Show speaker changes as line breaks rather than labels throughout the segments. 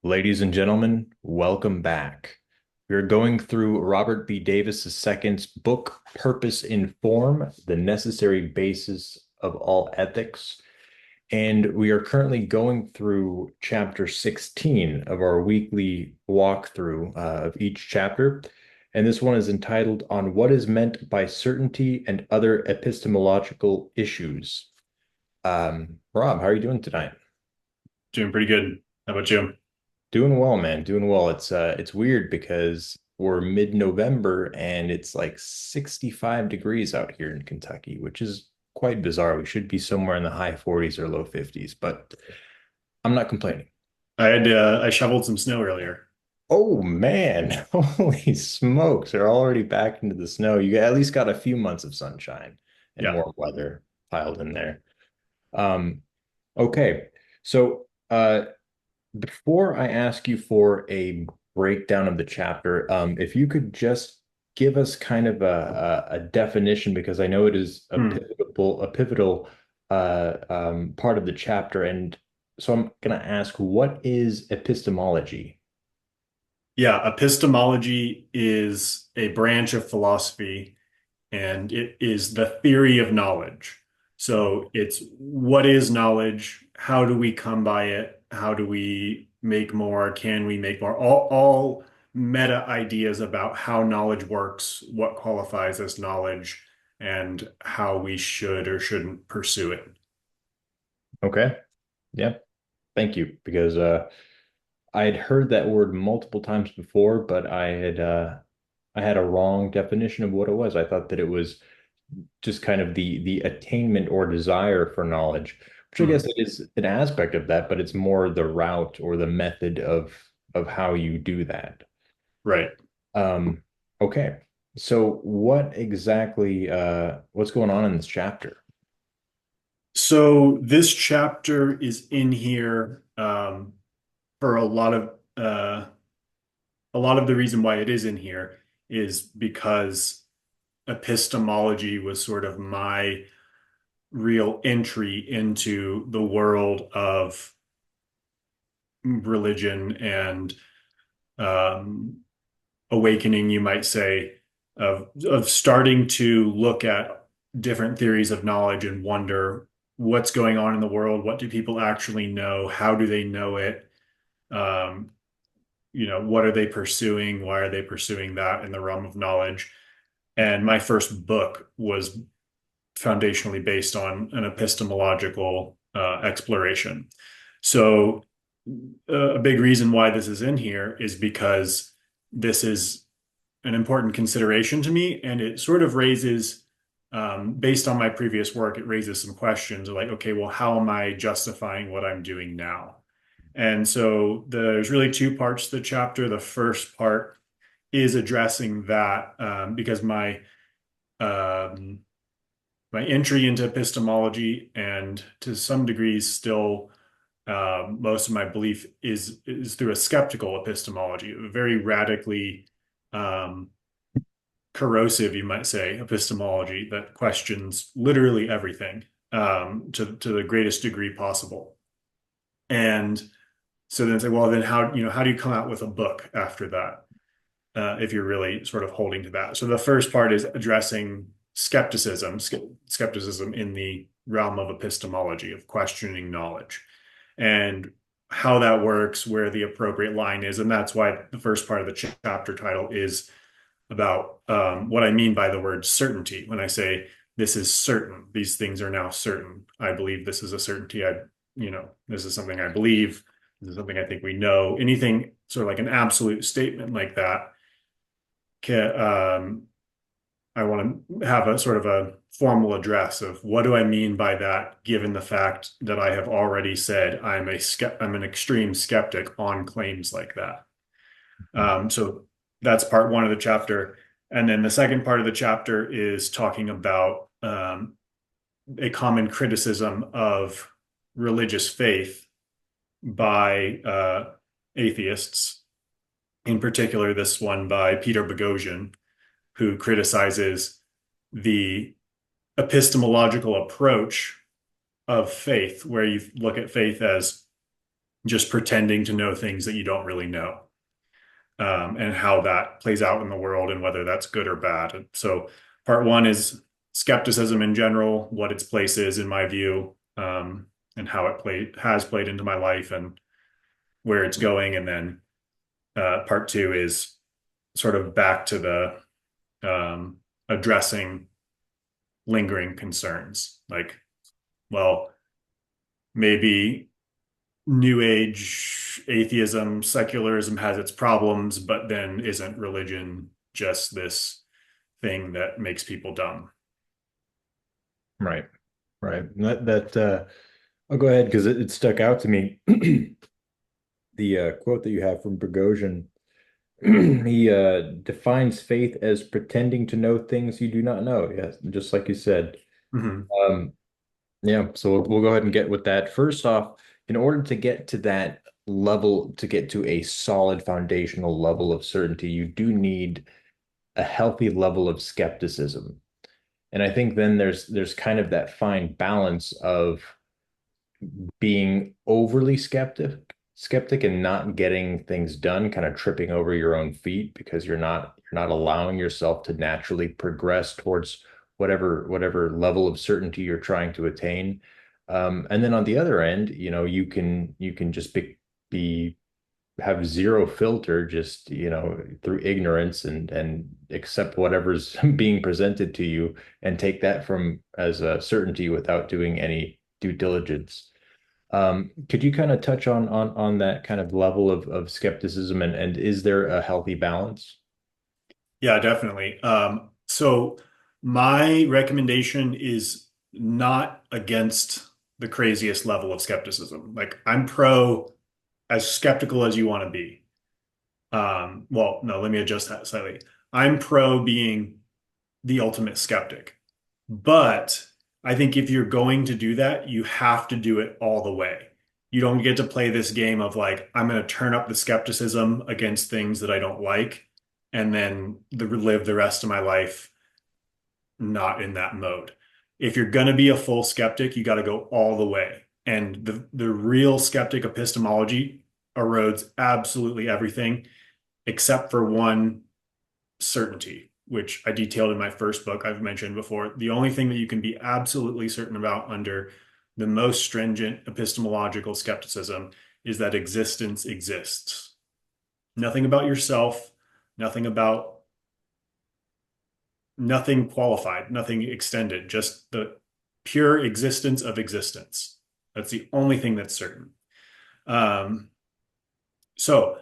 Ladies and gentlemen, welcome back. We are going through Robert B. Davis II's book, Purpose in Form, The Necessary Basis of All Ethics. And we are currently going through chapter 16 of our weekly walkthrough of each chapter. And this one is entitled On What is Meant by Certainty and Other Epistemological Issues. Rob, how are you doing tonight?
Doing pretty good. How about you?
Doing well, man. Doing well. It's weird because we're mid-November and it's like 65 degrees out here in Kentucky, which is quite bizarre. We should be somewhere in the high 40s or low 50s, but I'm not complaining.
I shoveled some snow earlier.
Oh man, holy smokes. They're already back into the snow. You at least got a few months of sunshine and
Yeah.
more weather piled in there. Um, okay. So before I ask you for a breakdown of the chapter, if you could just give us kind of a definition, because I know it is
Hmm.
a pivotal part of the chapter, and so I'm going to ask, what is epistemology?
Yeah. Epistemology is a branch of philosophy and it is the theory of knowledge. So it's what is knowledge? How do we come by it? How do we make more? Can we make more? All meta ideas about how knowledge works, what qualifies as knowledge, and how we should or shouldn't pursue it.
Okay, yeah, thank you, because I had heard that word multiple times before, but I had a wrong definition of what it was. I thought that it was just kind of the attainment or desire for knowledge, which I guess
Hmm.
it is an aspect of that, but it's more the route or the method of how you do that.
Right.
Um, okay. So what exactly what's going on in this chapter?
So this chapter is in here for a lot of the reason why it is in here is because epistemology was sort of my real entry into the world of religion and um, awakening, you might say, of starting to look at different theories of knowledge and wonder what's going on in the world, what do people actually know, how do they know it, um, what are they pursuing, why are they pursuing that in the realm of knowledge. And my first book was foundationally based on an epistemological exploration. So, a big reason why this is in here is because this is an important consideration to me, and it sort of raises, based on my previous work, it raises some questions like, okay, well, how am I justifying what I'm doing now? And so there's really two parts to the chapter. The first part is addressing that because um, my entry into epistemology and to some degrees still most of my belief is through a skeptical epistemology, a very radically um, corrosive, you might say, epistemology that questions literally everything to the greatest degree possible. And so then say, well, then how do you come out with a book after that? If you're really sort of holding to that. So the first part is addressing skepticism in the realm of epistemology, of questioning knowledge, and how that works, where the appropriate line is. And that's why the first part of the chapter title is about what I mean by the word certainty. When I say this is certain, these things are now certain. I believe this is a certainty. This is something I believe. This is something I think we know. Anything sort of like an absolute statement like that um, I want to have a sort of a formal address of what do I mean by that, given the fact that I have already said I'm an extreme skeptic on claims like that. So that's part one of the chapter. And then the second part of the chapter is talking about a common criticism of religious faith by atheists, in particular, this one by Peter Boghossian, who criticizes the epistemological approach of faith, where you look at faith as just pretending to know things that you don't really know, and how that plays out in the world and whether that's good or bad. And so, part one is skepticism in general, what its place is in my view, and how it has played into my life and where it's going. And then part two is sort of back to the addressing lingering concerns, like, well, maybe New Age atheism, secularism has its problems, but then isn't religion just this thing that makes people dumb?
Right. Right. I'll go ahead because it stuck out to me. The quote that you have from Boghossian, he defines faith as pretending to know things you do not know. Yes, just like you said.
Hmm.
Um, yeah, so we'll go ahead and get with that. First off, in order to get to that level, to get to a solid foundational level of certainty, you do need a healthy level of skepticism. And I think then there's kind of that fine balance of being overly skeptic and not getting things done, kind of tripping over your own feet because you're not allowing yourself to naturally progress towards whatever level of certainty you're trying to attain. And then on the other end, you can just be have zero filter, just through ignorance and accept whatever's being presented to you and take that from as a certainty without doing any due diligence. Could you kind of touch on that kind of level of skepticism, and is there a healthy balance?
Yeah, definitely. So my recommendation is not against the craziest level of skepticism. Like, I'm pro as skeptical as you want to be. Well, no, let me adjust that slightly. I'm pro being the ultimate skeptic. But I think if you're going to do that, you have to do it all the way. You don't get to play this game of like, I'm going to turn up the skepticism against things that I don't like and then live the rest of my life not in that mode. If you're going to be a full skeptic, you got to go all the way. And the real skeptic epistemology erodes absolutely everything except for one certainty, which I detailed in my first book I've mentioned before. The only thing that you can be absolutely certain about under the most stringent epistemological skepticism is that existence exists. Nothing about yourself, nothing about, nothing qualified, nothing extended, just the pure existence of existence. That's the only thing that's certain. Um, so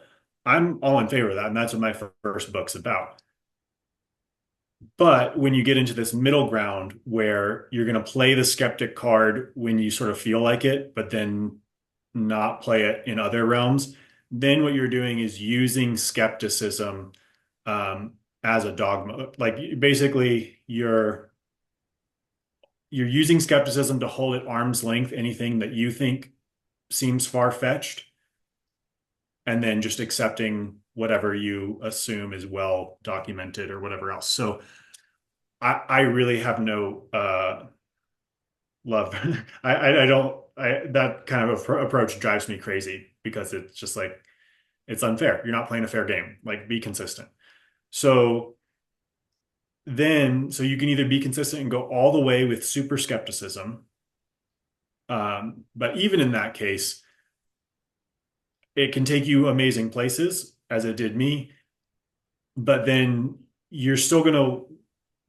I'm all in favor of that, and that's what my first book's about. But when you get into this middle ground where you're going to play the skeptic card when you sort of feel like it, but then not play it in other realms, then what you're doing is using skepticism um, as a dogma. Like, basically, you're using skepticism to hold at arm's length anything that you think seems far-fetched, and then just accepting whatever you assume is well documented or whatever else. So I really have no love. I don't, that kind of approach drives me crazy because it's just like, it's unfair. You're not playing a fair game. Like, be consistent. So so you can either be consistent and go all the way with super skepticism. But even in that case, it can take you amazing places, as it did me. But then you're still going to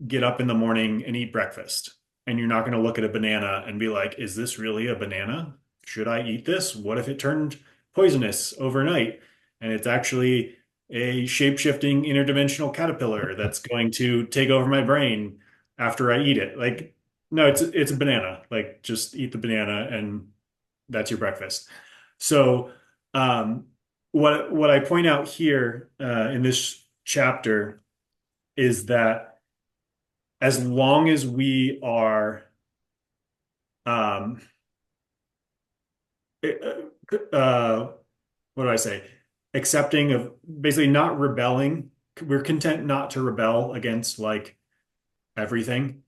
get up in the morning and eat breakfast. And you're not going to look at a banana and be like, is this really a banana? Should I eat this? What if it turned poisonous overnight? And it's actually a shape-shifting interdimensional caterpillar that's going to take over my brain after I eat it. Like, no, it's a banana. Like, just eat the banana and that's your breakfast. So, um, what I point out here in this chapter is that as long as we are um, uh, what do I say? Accepting of, basically not rebelling. We're content not to rebel against like everything,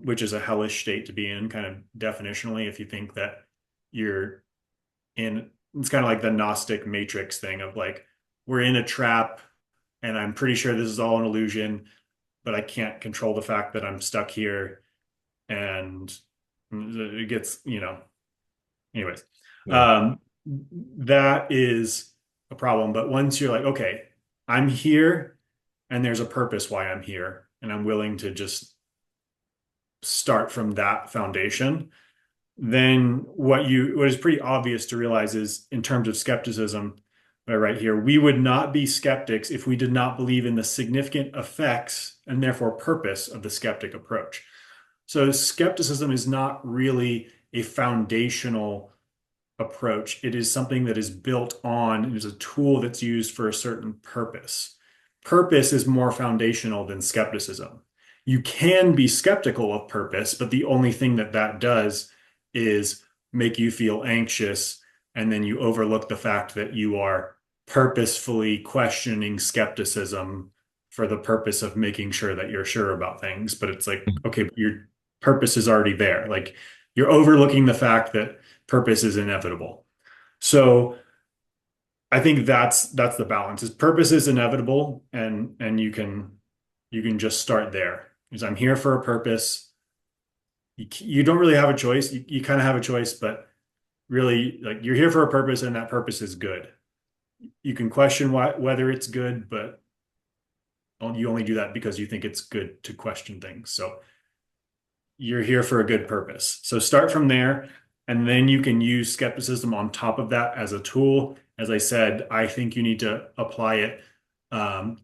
which is a hellish state to be in, kind of definitionally, if you think that you're in it's kind of like the Gnostic matrix thing of like, we're in a trap and I'm pretty sure this is all an illusion, but I can't control the fact that I'm stuck here. And it gets, anyways,
Yeah.
um, that is a problem. But once you're like, okay, I'm here and there's a purpose why I'm here, and I'm willing to just start from that foundation, then what is pretty obvious to realize is in terms of skepticism, right here, we would not be skeptics if we did not believe in the significant effects and therefore purpose of the skeptic approach. So skepticism is not really a foundational approach. It is something that is built on, it is a tool that's used for a certain purpose. Purpose is more foundational than skepticism. You can be skeptical of purpose, but the only thing that that does is make you feel anxious, and then you overlook the fact that you are purposefully questioning skepticism for the purpose of making sure that you're sure about things. But it's like, okay, but your purpose is already there. Like you're overlooking the fact that purpose is inevitable. So I think that's the balance. Is purpose is inevitable, and you can just start there. Because I'm here for a purpose. You don't really have a choice. You kind of have a choice, but really, like you're here for a purpose, and that purpose is good. You can question whether it's good, but you only do that because you think it's good to question things. So you're here for a good purpose. So start from there, and then you can use skepticism on top of that as a tool. As I said, I think you need to apply it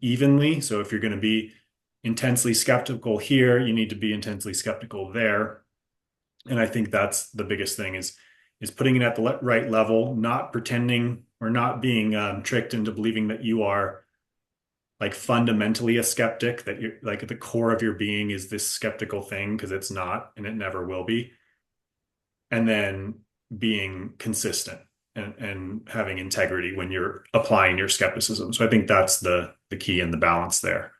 evenly. So if you're going to be intensely skeptical here, you need to be intensely skeptical there. And I think that's the biggest thing is putting it at the right level, not pretending or not being tricked into believing that you are like fundamentally a skeptic, that you're like at the core of your being is this skeptical thing, because it's not and it never will be. And then being consistent and having integrity when you're applying your skepticism. So I think that's the key and the balance there.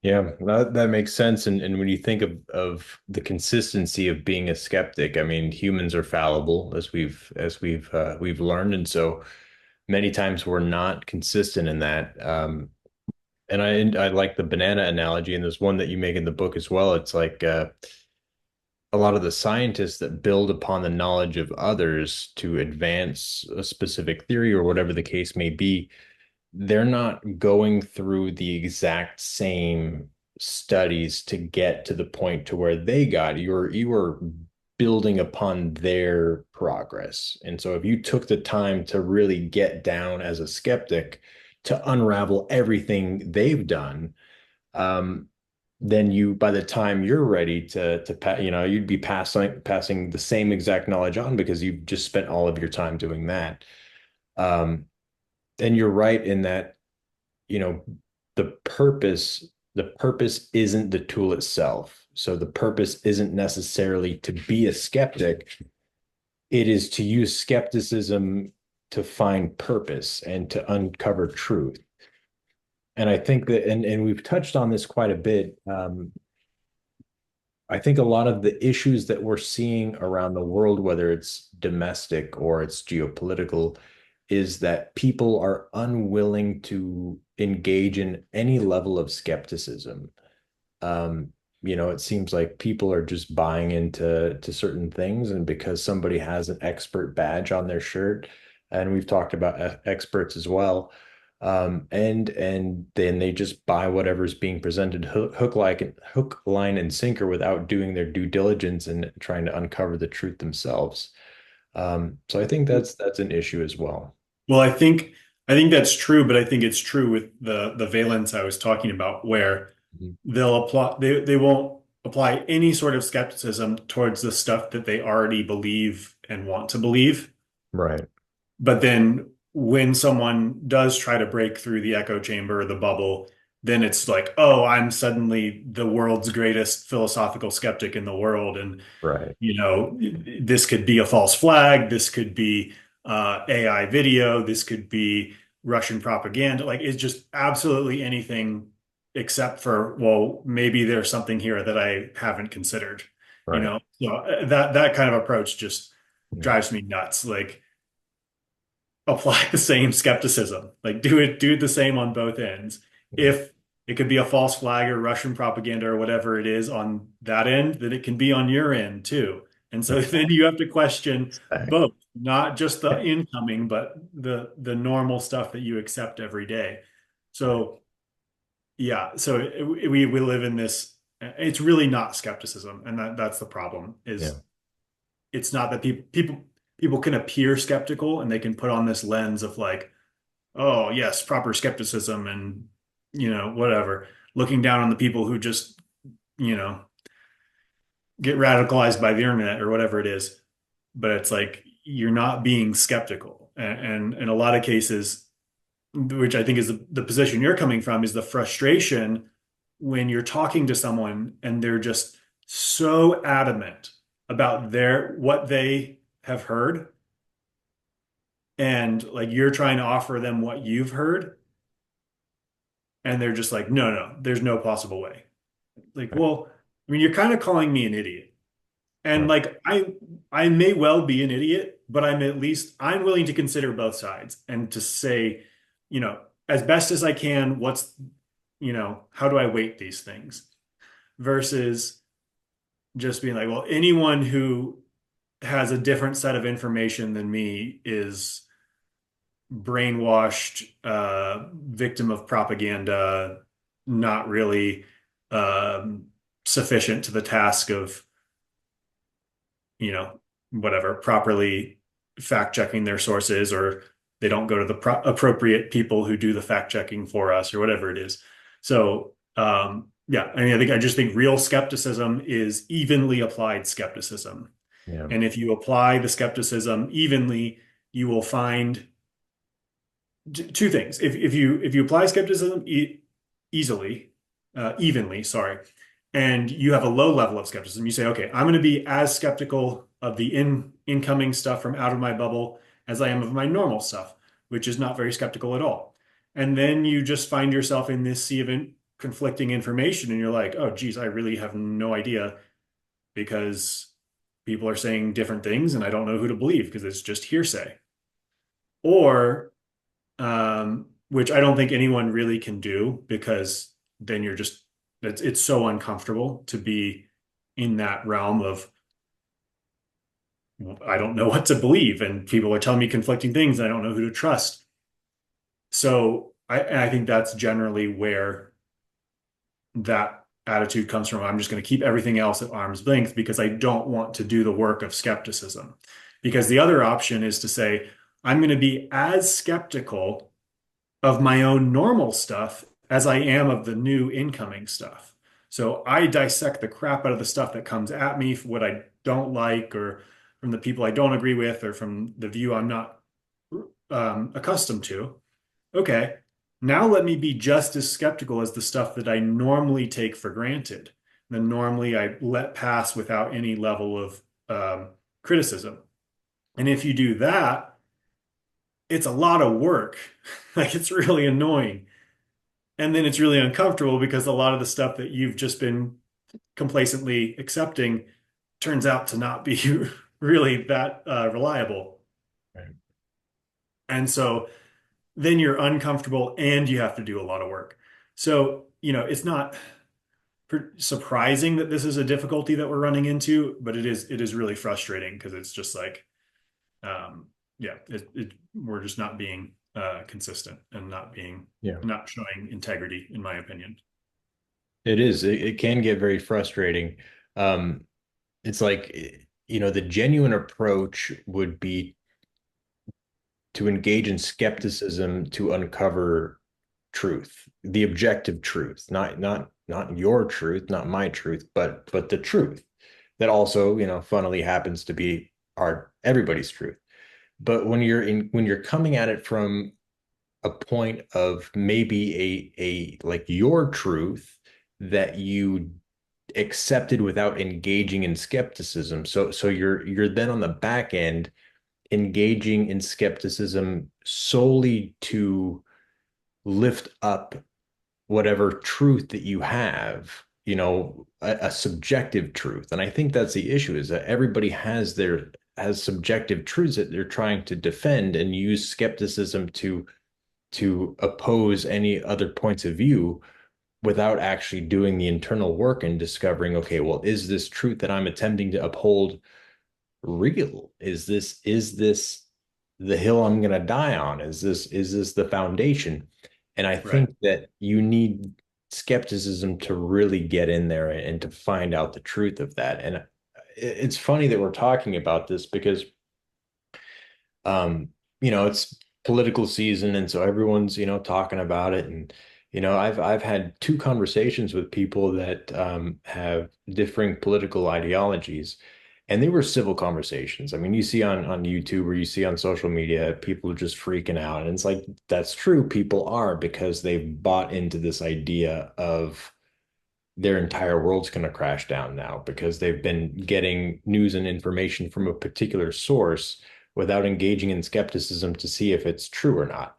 Yeah, that makes sense. And when you think of the consistency of being a skeptic, I mean, humans are fallible as we've learned, and so many times we're not consistent in that. And I like the banana analogy, and there's one that you make in the book as well. It's like a lot of the scientists that build upon the knowledge of others to advance a specific theory or whatever the case may be, they're not going through the exact same studies to get to the point to where they got. You were building upon their progress. And so if you took the time to really get down as a skeptic to unravel everything they've done, um, then you, by the time you're ready you'd be passing the same exact knowledge on because you've just spent all of your time doing that. Um, and you're right in that, you know, the purpose isn't the tool itself. So the purpose isn't necessarily to be a skeptic. It is to use skepticism to find purpose and to uncover truth. And I think that, and we've touched on this quite a bit. I think a lot of the issues that we're seeing around the world, whether it's domestic or it's geopolitical, is that people are unwilling to engage in any level of skepticism. It seems like people are just buying into certain things, and because somebody has an expert badge on their shirt, and we've talked about experts as well, and then they just buy whatever's being presented hook, line, and sinker without doing their due diligence and trying to uncover the truth themselves. So I think that's an issue as well.
Well, I think that's true, but I think it's true with the valence I was talking about, where
Mhm.
they won't apply any sort of skepticism towards the stuff that they already believe and want to believe.
Right,
But then when someone does try to break through the echo chamber, the bubble, then it's like, oh, I'm suddenly the world's greatest philosophical skeptic in the world. And,
right,
this could be a false flag. This could be AI video. This could be Russian propaganda. Like it's just absolutely anything except for, well, maybe there's something here that I haven't considered,
right.
So that kind of approach just
Yeah.
drives me nuts. Like, apply the same skepticism. Like do it the same on both ends.
Yeah.
If it could be a false flag or Russian propaganda or whatever it is on that end, then it can be on your end too. And so then you have to question
Exactly.
both, not just the incoming, but the normal stuff that you accept every day.
Right.
So yeah, so we live in this. It's really not skepticism, and that's the problem.
Yeah.
Is it's not that people can appear skeptical and they can put on this lens of like, oh yes, proper skepticism and whatever, looking down on the people who just you know get radicalized by the internet or whatever it is. But it's like you're not being skeptical, and in a lot of cases, which I think is the position you're coming from, is the frustration when you're talking to someone and they're just so adamant about their what they have heard, and like you're trying to offer them what you've heard, and they're just like, no, no, there's no possible way. Like,
Right.
well, I mean, you're kind of calling me an idiot. And
Right.
like I may well be an idiot, but I'm willing to consider both sides and to say, as best as I can, how do I weight these things versus just being like, well, anyone who has a different set of information than me is brainwashed, victim of propaganda, not really um, sufficient to the task of, whatever, properly fact checking their sources, or they don't go to the appropriate people who do the fact checking for us, or whatever it is. So, yeah, I mean, I just think real skepticism is evenly applied skepticism.
Yeah.
And if you apply the skepticism evenly, you will find two things. If you apply skepticism easily, evenly, sorry, and you have a low level of skepticism, you say, okay, I'm going to be as skeptical of the incoming stuff from out of my bubble as I am of my normal stuff, which is not very skeptical at all. And then you just find yourself in this sea of conflicting information, and you're like, oh, geez, I really have no idea because people are saying different things, and I don't know who to believe because it's just hearsay. Or which I don't think anyone really can do because then it's so uncomfortable to be in that realm of I don't know what to believe and people are telling me conflicting things and I don't know who to trust. So I think that's generally where that attitude comes from. I'm just going to keep everything else at arm's length because I don't want to do the work of skepticism. Because the other option is to say, I'm going to be as skeptical of my own normal stuff as I am of the new incoming stuff. So I dissect the crap out of the stuff that comes at me for what I don't like, or from the people I don't agree with, or from the view I'm not accustomed to. Okay, now let me be just as skeptical as the stuff that I normally take for granted, then normally I let pass without any level of criticism. And if you do that, it's a lot of work. Like it's really annoying. And then it's really uncomfortable because a lot of the stuff that you've just been complacently accepting turns out to not be really that reliable.
Right.
And so then you're uncomfortable and you have to do a lot of work. So, it's not surprising that this is a difficulty that we're running into, but it is really frustrating because it's just like, yeah, we're just not being consistent and
Yeah.
not showing integrity, in my opinion.
It is. It can get very frustrating. Um, it's like, the genuine approach would be to engage in skepticism to uncover truth, the objective truth, not your truth, not my truth, but the truth that also, funnily happens to be our everybody's truth. But when you're coming at it from a point of maybe a like your truth that you accepted without engaging in skepticism. So you're then on the back end engaging in skepticism solely to lift up whatever truth that you have, a subjective truth. And I think that's the issue is that everybody has has subjective truths that they're trying to defend and use skepticism to oppose any other points of view without actually doing the internal work and discovering, okay, well, is this truth that I'm attempting to uphold real? Is this the hill I'm going to die on? Is this the foundation? And I
Right.
think that you need skepticism to really get in there and to find out the truth of that. And it's funny that we're talking about this because um, it's political season, and so everyone's, talking about it. And, I've had two conversations with people that have differing political ideologies, and they were civil conversations. I mean, you see on YouTube or you see on social media, people just freaking out. And it's like, that's true. People are because they've bought into this idea of their entire world's going to crash down now because they've been getting news and information from a particular source without engaging in skepticism to see if it's true or not.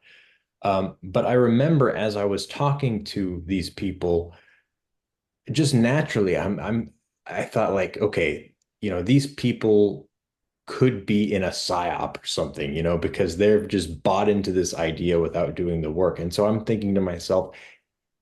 But I remember as I was talking to these people, just naturally, I thought like, okay, these people could be in a psyop or something, because they're just bought into this idea without doing the work. And so I'm thinking to myself,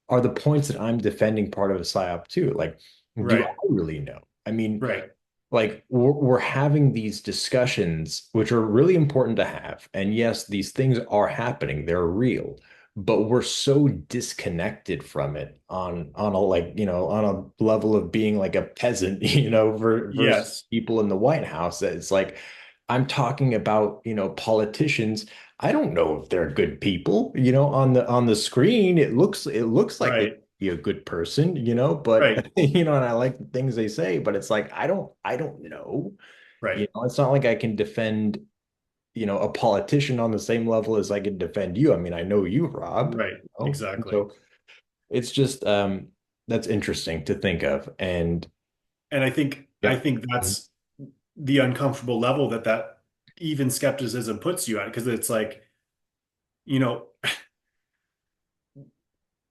are the points that I'm defending part of a psyop too? Like, do I
Right.
really know? I mean,
Right.
like we're having these discussions, which are really important to have. And yes, these things are happening, they're real, but we're so disconnected from it on a like, on a level of being like a peasant, versus
Yes.
people in the White House that it's like I'm talking about, politicians. I don't know if they're good people, on the screen. It looks like they
Right.
be a good person, but
Right.
and I like the things they say, but it's like I don't know.
Right.
It's not like I can defend, a politician on the same level as I can defend you. I mean, I know you, Rob,
Right.
and
Exactly.
so it's just that's interesting to think of. And
And I
yep.
think that's the uncomfortable level that even skepticism puts you at, because it's like, you know,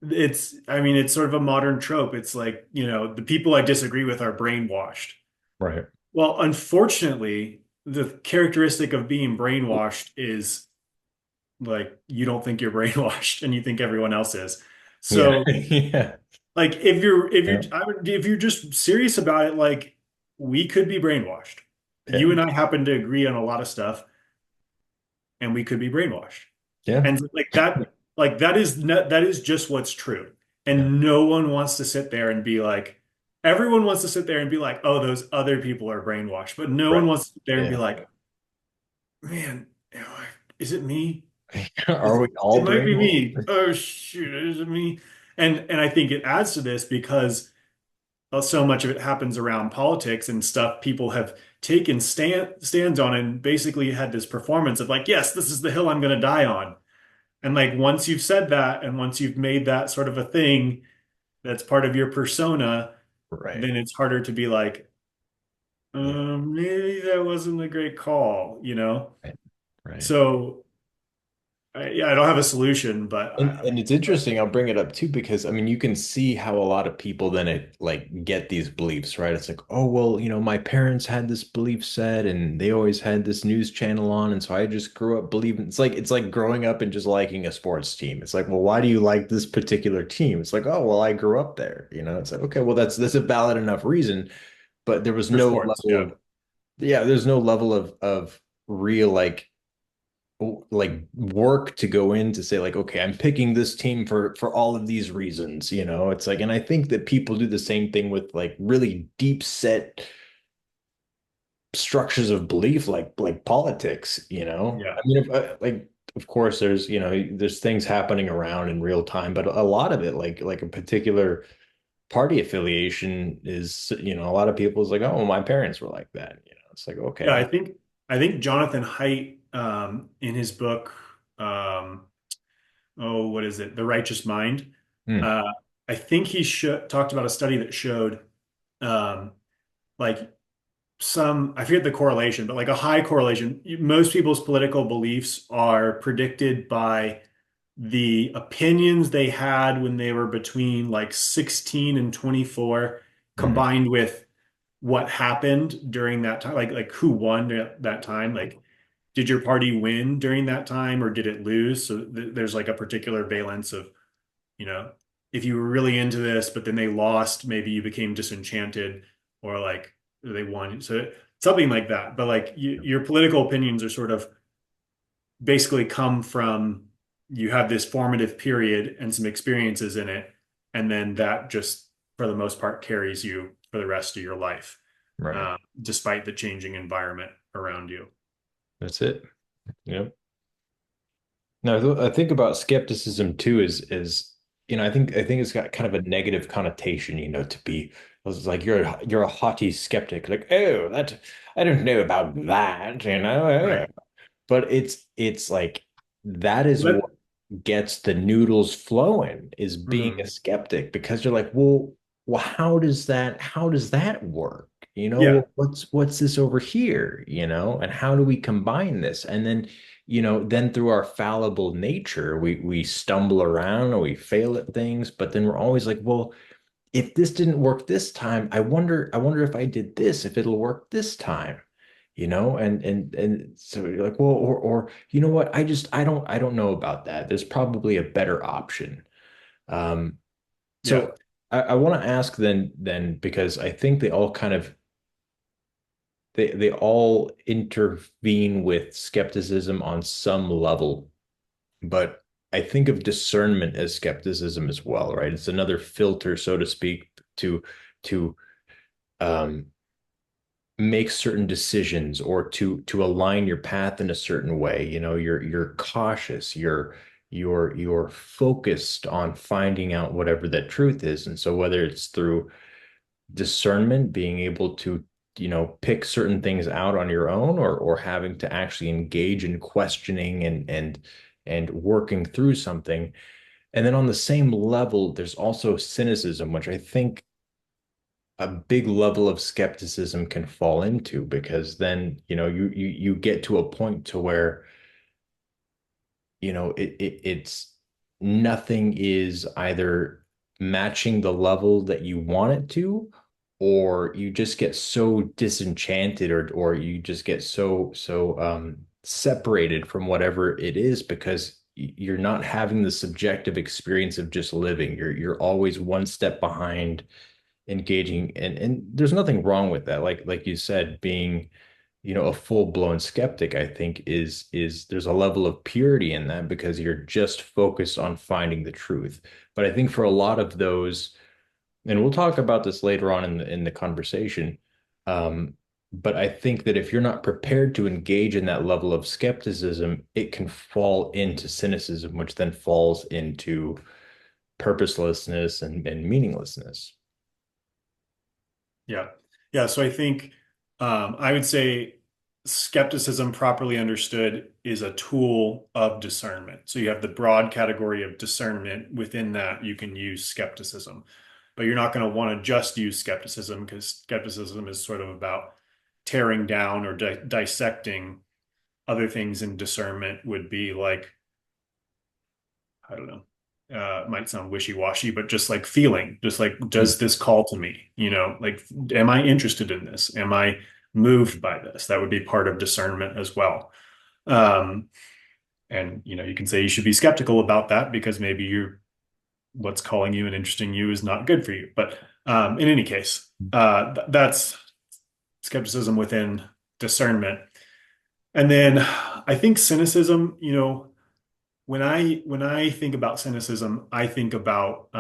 I mean, it's sort of a modern trope. It's like, the people I disagree with are brainwashed.
Right.
Well, unfortunately, the characteristic of being brainwashed is like you don't think you're brainwashed and you think everyone else is.
Yeah.
So,
Yeah.
like if you're
Yeah.
if you're just serious about it, like we could be brainwashed. You
Yeah.
and I happen to agree on a lot of stuff, and we could be brainwashed.
Yeah.
And that is just what's true.
Yeah.
And no one wants to sit there and be like, everyone wants to sit there and be like, oh, those other people are brainwashed. But no one
Right.
wants to sit there and be
Yeah.
like, man, is it me?
Are we
It
all
might be
brainwashed?
me. Oh shoot, is it me? And I think it adds to this because so much of it happens around politics and stuff. People have taken stands on and basically had this performance of like, yes, this is the hill I'm going to die on. And like once you've said that and once you've made that sort of a thing that's part of your persona,
Right.
then it's harder to be like,
Yeah.
maybe that wasn't a great call, you know?
Right. Right.
So yeah, I don't have a solution, but
And it's interesting, I'll bring it up too, because I mean, you can see how a lot of people then like get these beliefs, right? It's like, oh, well, my parents had this belief set and they always had this news channel on. And so I just grew up believing it's like growing up and just liking a sports team. It's like, well, why do you like this particular team? It's like, oh, well, I grew up there. It's like, okay, well, that's a valid enough reason, but there was
for
no
sports,
level
yeah.
of yeah, there's no level of real like work to go in to say like, okay, I'm picking this team for all of these reasons. It's like, and I think that people do the same thing with like really deep set structures of belief, like politics.
Yeah.
I mean, like of course there's things happening around in real time, but a lot of it like a particular party affiliation is, a lot of people is like, oh, well, my parents were like that. It's like,
Yeah,
okay.
I think Jonathan Haidt in his book oh, what is it? The Righteous Mind.
Hmm.
Uh, I think he talked about a study that showed um, like I forget the correlation, but like a high correlation. Most people's political beliefs are predicted by the opinions they had when they were between like 16 and 24,
Mhm.
combined with what happened during that time, like who won at that time, like did your party win during that time or did it lose? So there's like a particular valence of, you know, if you were really into this, but then they lost, maybe you became disenchanted or like they won. So something like that. But like your political opinions are sort of basically come from you have this formative period and some experiences in it, and then that just for the most part carries you for the rest of your life,
Right.
despite the changing environment around you.
That's it. Yep. Now, I think about skepticism too is I think it's got kind of a negative connotation, to be it's like you're a haughty skeptic, like, oh, that I don't know about that.
Right.
But it's like that is what
But
gets the noodles flowing is being a
mhm.
skeptic because you're like, well, how does that work?
Yeah,
What's this over here, and how do we combine this? And then through our fallible nature, we stumble around and we fail at things, but then we're always like, well, if this didn't work this time, I wonder if I did this, if it'll work this time, and so you're like, well, or you know what? I don't know about that. There's probably a better option. Um,
yeah,
so I want to ask then because I think they all intervene with skepticism on some level, but I think of discernment as skepticism as well, right? It's another filter, so to speak, to um, make certain decisions or to align your path in a certain way. You're cautious, you're focused on finding out whatever that truth is. And so whether it's through discernment, being able to pick certain things out on your own, or having to actually engage in questioning and working through something. And then on the same level, there's also cynicism, which I think a big level of skepticism can fall into, because then you get to a point to where it's nothing is either matching the level that you want it to, or you just get so disenchanted, or you just get so separated from whatever it is, because you're not having the subjective experience of just living. You're always one step behind engaging, and there's nothing wrong with that. Like you said, being a full-blown skeptic, I think is there's a level of purity in that, because you're just focused on finding the truth. But I think for a lot of those, and we'll talk about this later on in the conversation, um, but I think that if you're not prepared to engage in that level of skepticism, it can fall into cynicism, which then falls into purposelessness and meaninglessness.
yeah, yeah. So I think I would say skepticism, properly understood, is a tool of discernment. So you have the broad category of discernment. Within that, you can use skepticism, but you're not going to want to just use skepticism because skepticism is sort of about tearing down or dissecting. Other things in discernment would be like, I don't know, it might sound wishy-washy, but just like feeling, just like,
Hmm.
does this call to me? Like, am I interested in this? Am I moved by this? That would be part of discernment as well. Um, and you can say you should be skeptical about that because maybe what's calling you and interesting you is not good for you. But in any case, that's skepticism within discernment. And then I think cynicism, when I think about cynicism, I think about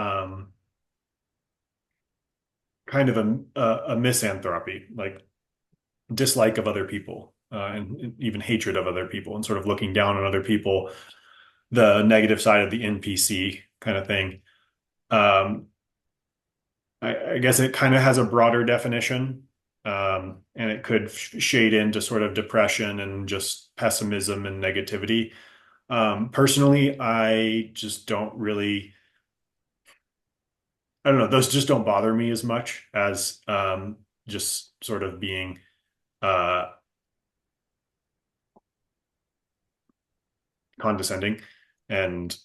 kind of a misanthropy, like dislike of other people, and even hatred of other people, and sort of looking down on other people, the negative side of the NPC kind of thing. Um, I guess it kind of has a broader definition, and it could shade into sort of depression and just pessimism and negativity. Personally, I just don't really. I don't know. Those just don't bother me as much as just sort of being uh, condescending and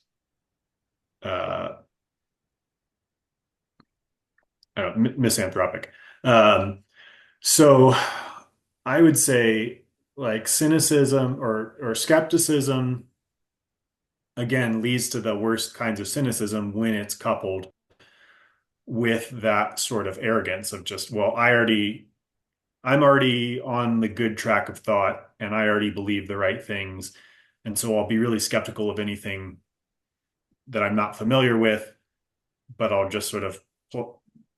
uh, I don't know, misanthropic. Um, So I would say like cynicism or skepticism again leads to the worst kinds of cynicism when it's coupled with that sort of arrogance of just, well, I'm already on the good track of thought and I already believe the right things. And so I'll be really skeptical of anything that I'm not familiar with, but I'll just sort of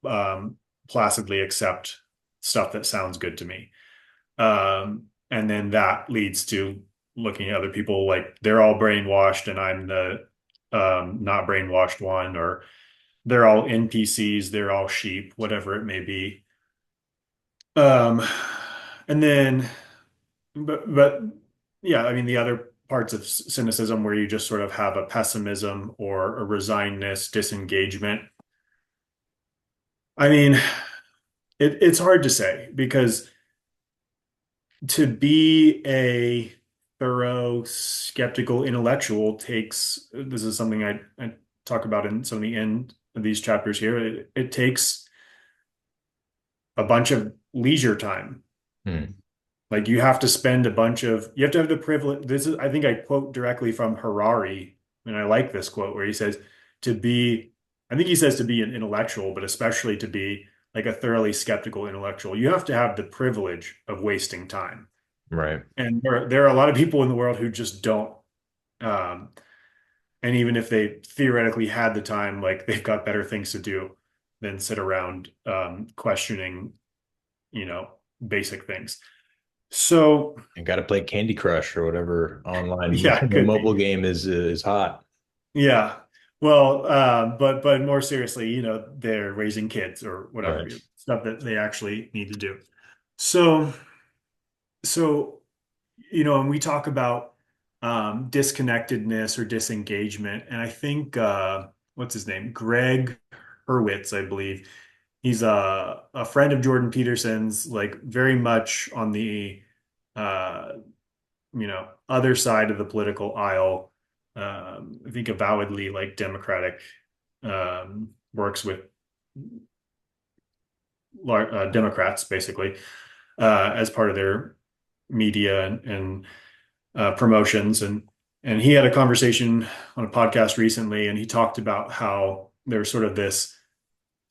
um, placidly accept stuff that sounds good to me. And then that leads to looking at other people like they're all brainwashed and I'm the not brainwashed one, or they're all NPCs, they're all sheep, whatever it may be. Um, and then, but yeah, I mean, the other parts of cynicism where you just sort of have a pessimism or a resignedness, disengagement. I mean, it's hard to say because to be a thorough, skeptical intellectual takes, this is something I talk about in some of the end of these chapters here. It takes a bunch of leisure time.
Hmm.
Like you have to spend a bunch of, you have to have the privilege. This is, I think I quote directly from Harari, and I like this quote where he says, to be, I think he says to be an intellectual, but especially to be like a thoroughly skeptical intellectual, you have to have the privilege of wasting time.
Right.
And there are a lot of people in the world who just don't. Um, and even if they theoretically had the time, like they've got better things to do than sit around questioning, you know, basic things. So
And got to play Candy Crush or whatever online
yeah, it could be.
mobile game is hot.
Yeah. Well, but more seriously, they're raising kids or whatever
Right.
stuff that they actually need to do. So, so and we talk about disconnectedness or disengagement, and I think what's his name, Greg Hurwitz, I believe. He's a friend of Jordan Peterson's, like very much on the uh, other side of the political aisle. I think avowedly like Democratic, works with Democrats basically as part of their media and promotions. And he had a conversation on a podcast recently, and he talked about how there's sort of this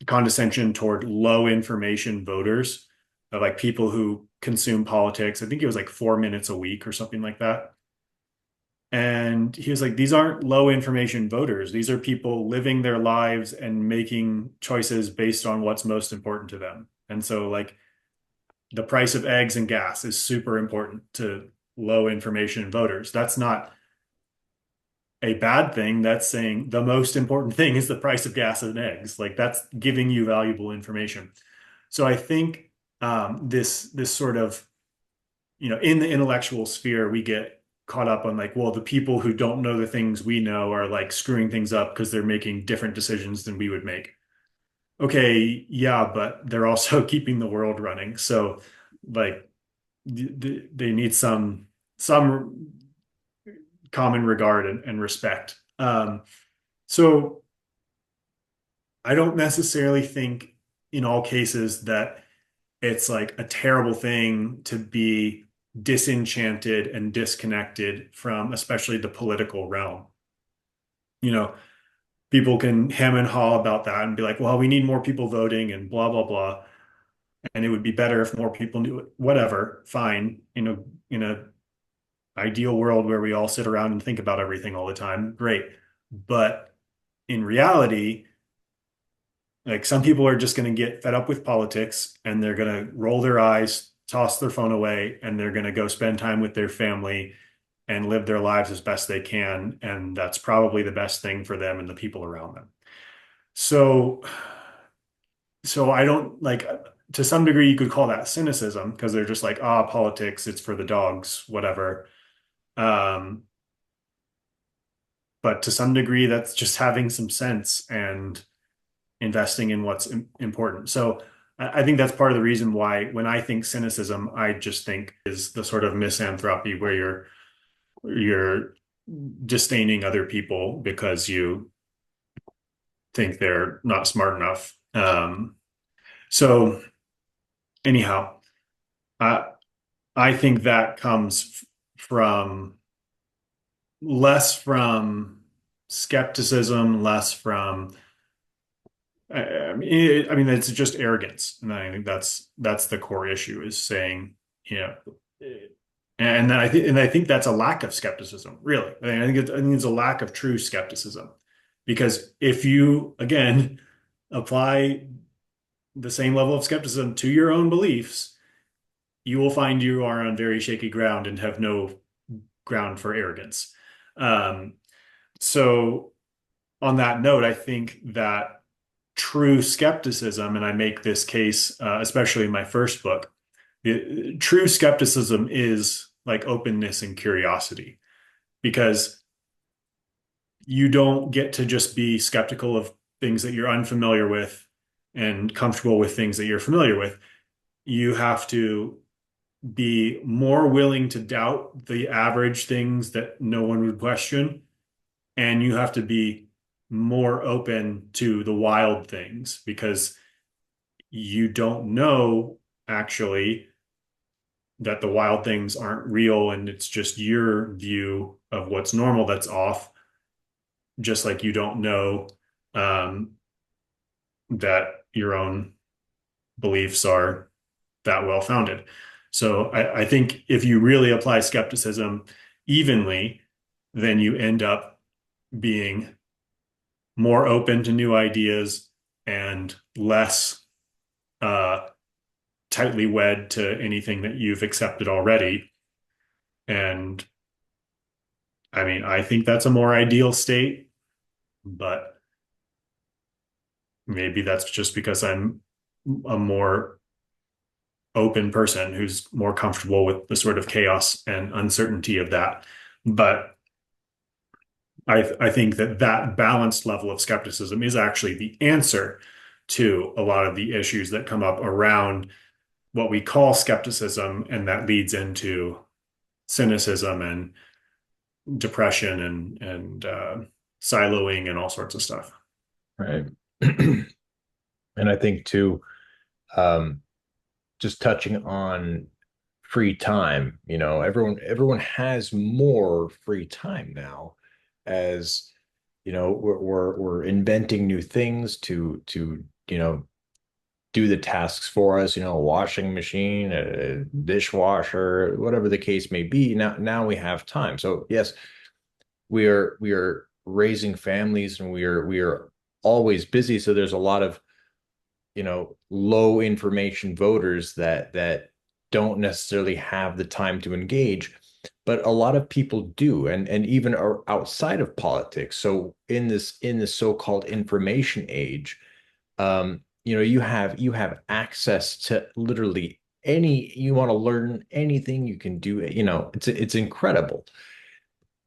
condescension toward low information voters, like people who consume politics. I think it was like 4 minutes a week or something like that. And he was like, these aren't low information voters. These are people living their lives and making choices based on what's most important to them. And so, like, the price of eggs and gas is super important to low information voters. That's not a bad thing. That's saying the most important thing is the price of gas and eggs. Like, that's giving you valuable information. So I think this sort of, in the intellectual sphere, we get caught up on like, well, the people who don't know the things we know are like screwing things up because they're making different decisions than we would make. Okay, yeah, but they're also keeping the world running. So like they need some common regard and respect. So I don't necessarily think in all cases that it's like a terrible thing to be disenchanted and disconnected from especially the political realm. You know, people can hem and haw about that and be like, well, we need more people voting and blah, blah, blah. And it would be better if more people knew it. Whatever, fine. In a ideal world where we all sit around and think about everything all the time, great. But in reality, like some people are just going to get fed up with politics and they're going to roll their eyes, toss their phone away, and they're going to go spend time with their family and live their lives as best they can. And that's probably the best thing for them and the people around them. So, so I don't like, to some degree, you could call that cynicism because they're just like, politics, it's for the dogs, whatever. Um, but to some degree, that's just having some sense and investing in what's important. So I think that's part of the reason why when I think cynicism, I just think is the sort of misanthropy where you're disdaining other people because you think they're not smart enough. So anyhow, I I think that comes from less from skepticism, less from I mean, it's just arrogance, and I think that's the core issue is saying, you know, and then I think that's a lack of skepticism, really. I think it's a lack of true skepticism, because if you again apply the same level of skepticism to your own beliefs, you will find you are on very shaky ground and have no ground for arrogance. Um, so on that note, I think that true skepticism, and I make this case, especially in my first book, true skepticism is like openness and curiosity, because you don't get to just be skeptical of things that you're unfamiliar with and comfortable with things that you're familiar with. You have to be more willing to doubt the average things that no one would question, and you have to be more open to the wild things because you don't know actually that the wild things aren't real and it's just your view of what's normal that's off, just like you don't know um, that your own beliefs are that well founded. So I think if you really apply skepticism evenly, then you end up being more open to new ideas and less uh, tightly wed to anything that you've accepted already. And I mean, I think that's a more ideal state, but maybe that's just because I'm a more open person who's more comfortable with the sort of chaos and uncertainty of that. But I think that that balanced level of skepticism is actually the answer to a lot of the issues that come up around what we call skepticism, and that leads into cynicism and depression and siloing and all sorts of stuff.
Right. And I think too, um, just touching on free time, everyone has more free time now as we're inventing new things to do the tasks for us, a washing machine, a dishwasher, whatever the case may be. Now we have time. So yes, we are raising families and we are always busy. So there's a lot of low information voters that don't necessarily have the time to engage, but a lot of people do, and even are outside of politics. So in this so-called information age, you have access to literally you want to learn anything you can do. It's incredible.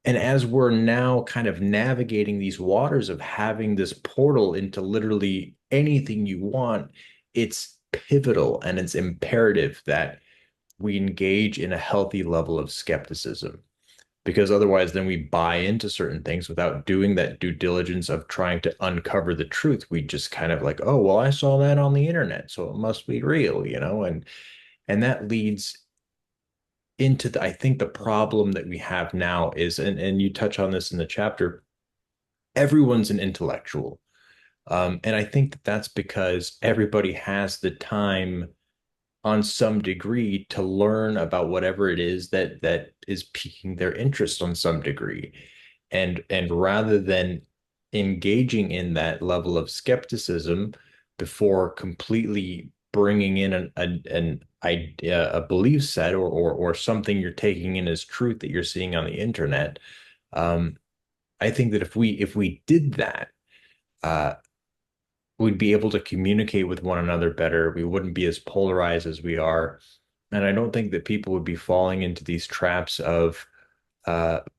And as we're now kind of navigating these waters of having this portal into literally anything you want, it's pivotal and it's imperative that we engage in a healthy level of skepticism, because otherwise then we buy into certain things without doing that due diligence of trying to uncover the truth. We just kind of like, oh, well, I saw that on the internet, so it must be real, and that leads into I think the problem that we have now is, and you touch on this in the chapter, everyone's an intellectual. And I think that that's because everybody has the time on some degree to learn about whatever it is that is piquing their interest on some degree. And rather than engaging in that level of skepticism before completely bringing in an idea, a belief set, or something you're taking in as truth that you're seeing on the internet, um, I think that if we did that, uh, we'd be able to communicate with one another better. We wouldn't be as polarized as we are. And I don't think that people would be falling into these traps of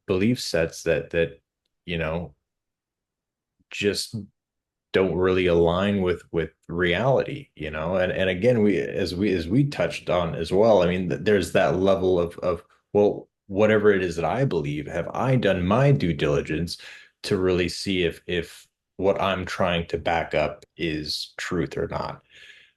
belief sets that you know just don't really align with reality, and again, we touched on as well. I mean, there's that level of, well, whatever it is that I believe, have I done my due diligence to really see if what I'm trying to back up is truth or not?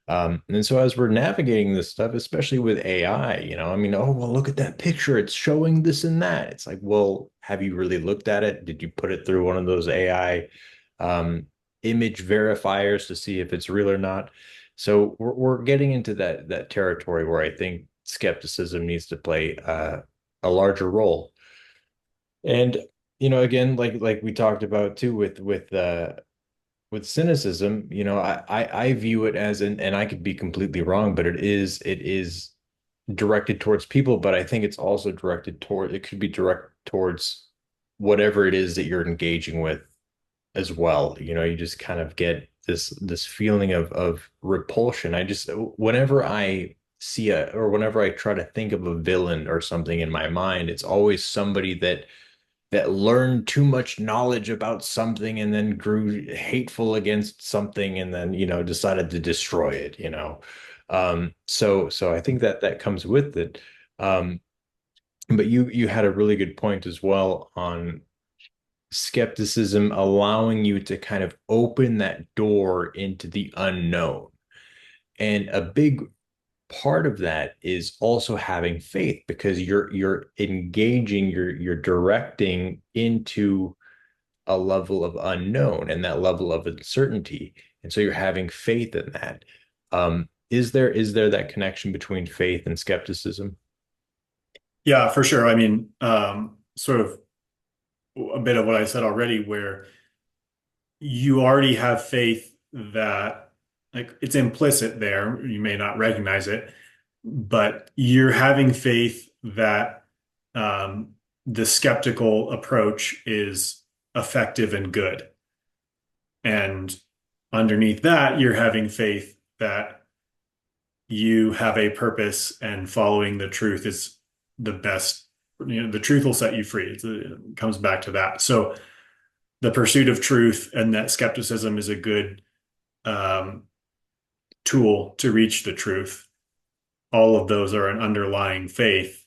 And so as we're navigating this stuff, especially with AI, I mean, oh, well, look at that picture. It's showing this and that. It's like, well, have you really looked at it? Did you put it through one of those AI um, image verifiers to see if it's real or not? So we're getting into that territory where I think skepticism needs to play a larger role. And again, like we talked about too with cynicism, I view it as and I could be completely wrong, but it is directed towards people, but I think it's also it could be directed towards whatever it is that you're engaging with as well. You just kind of get this feeling of repulsion. I just whenever I see or whenever I try to think of a villain or something in my mind, it's always somebody that learned too much knowledge about something and then grew hateful against something and then decided to destroy it. So I think that comes with it. But you had a really good point as well on skepticism allowing you to kind of open that door into the unknown. And a big part of that is also having faith because you're engaging, you're directing into a level of unknown and that level of uncertainty. And so you're having faith in that. Is there that connection between faith and skepticism?
Yeah, for sure. I mean, sort of a bit of what I said already, where you already have faith that, like, it's implicit there. You may not recognize it, but you're having faith that the skeptical approach is effective and good. And underneath that, you're having faith that you have a purpose and following the truth is the best. The truth will set you free. It comes back to that. So the pursuit of truth and that skepticism is a good um, tool to reach the truth. All of those are an underlying faith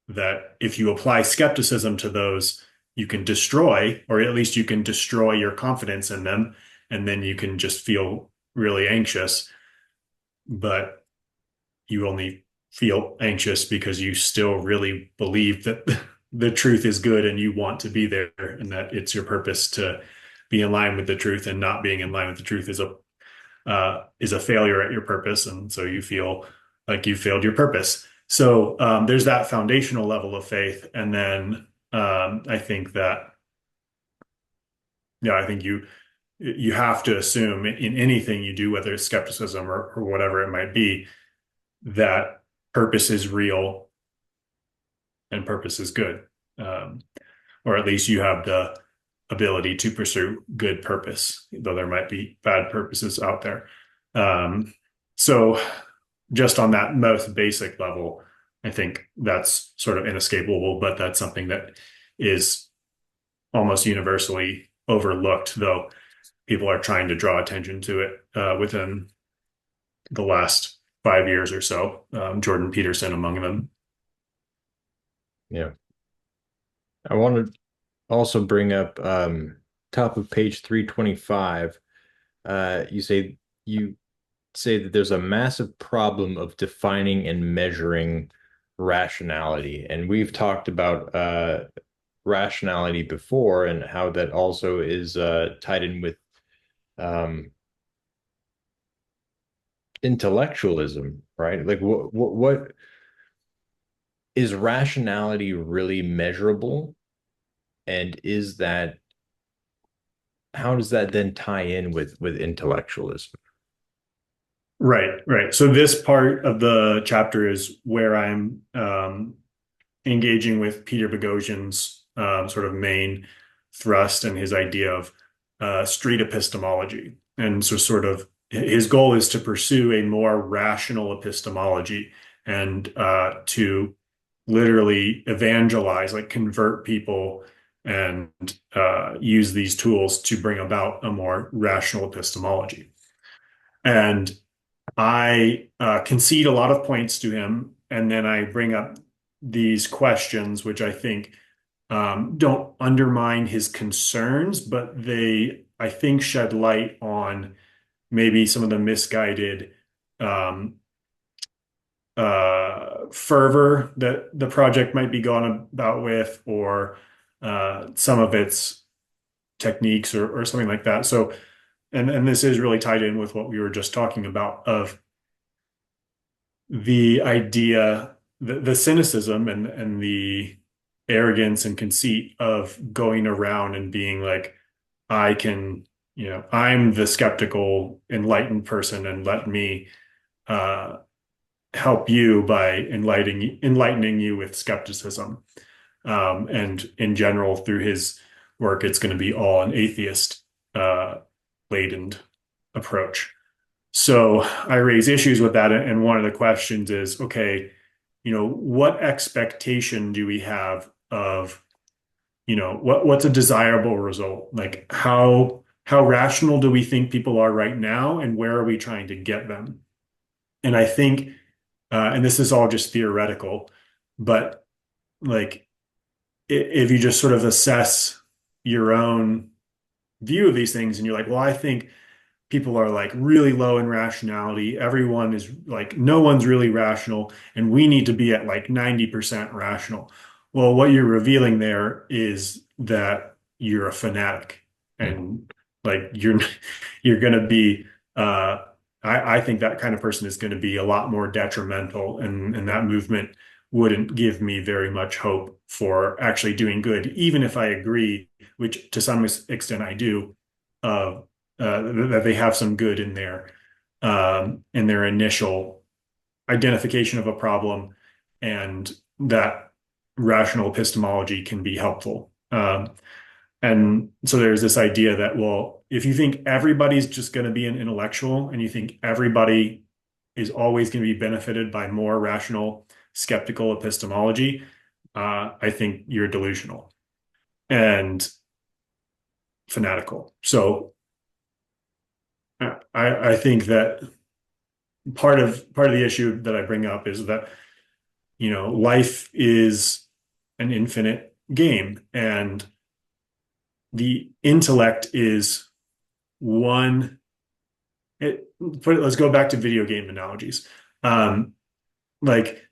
that if you apply skepticism to those, you can destroy, or at least you can destroy your confidence in them, and then you can just feel really anxious. But you only feel anxious because you still really believe that the truth is good and you want to be there and that it's your purpose to be in line with the truth, and not being in line with the truth is a failure at your purpose, and so you feel like you failed your purpose. So there's that foundational level of faith, and then I think that I think you have to assume in anything you do, whether it's skepticism or whatever it might be, that purpose is real and purpose is good. Um, or at least you have the ability to pursue good purpose, though there might be bad purposes out there. Um, so just on that most basic level, I think that's sort of inescapable, but that's something that is almost universally overlooked, though people are trying to draw attention to it within the last 5 years or so. Jordan Peterson among them.
Yeah. I want to also bring up top of page 325. You say that there's a massive problem of defining and measuring rationality. And we've talked about rationality before and how that also is tied in with um, intellectualism, right? Like what is rationality really measurable? And is that how does that then tie in with intellectualism?
Right, right. So this part of the chapter is where I'm engaging with Peter Boghossian's sort of main thrust and his idea of street epistemology. And so, sort of, his goal is to pursue a more rational epistemology and to literally evangelize, like convert people and use these tools to bring about a more rational epistemology. And I concede a lot of points to him, and then I bring up these questions, which I think don't undermine his concerns, but they, I think, shed light on maybe some of the misguided um, fervor that the project might be going about with, or some of its techniques or something like that. So, and this is really tied in with what we were just talking about of the idea, the cynicism and the arrogance and conceit of going around and being like, I can, I'm the skeptical, enlightened person, and let me uh, help you by enlightening you with skepticism. And in general, through his work, it's going to be all an atheist uh, laden approach. So I raise issues with that. And one of the questions is, okay, what expectation do we have of, what's a desirable result? Like how rational do we think people are right now, and where are we trying to get them? And I think, and this is all just theoretical, but like if you just sort of assess your own view of these things and you're like, well, I think people are like really low in rationality. Everyone is like, no one's really rational, and we need to be at like 90% rational. Well, what you're revealing there is that you're a fanatic,
Mhm.
and like you're going to be, uh, I think that kind of person is going to be a lot more detrimental, and that movement wouldn't give me very much hope for actually doing good, even if I agree, which to some extent I do, uh, that they have some good in their initial identification of a problem, and that rational epistemology can be helpful. And so there's this idea that, well, if you think everybody's just going to be an intellectual, and you think everybody is always going to be benefited by more rational, skeptical epistemology, I think you're delusional and fanatical. So I think that part of the issue that I bring up is that, life is an infinite game, and the intellect is one. Let's go back to video game analogies. Um, like,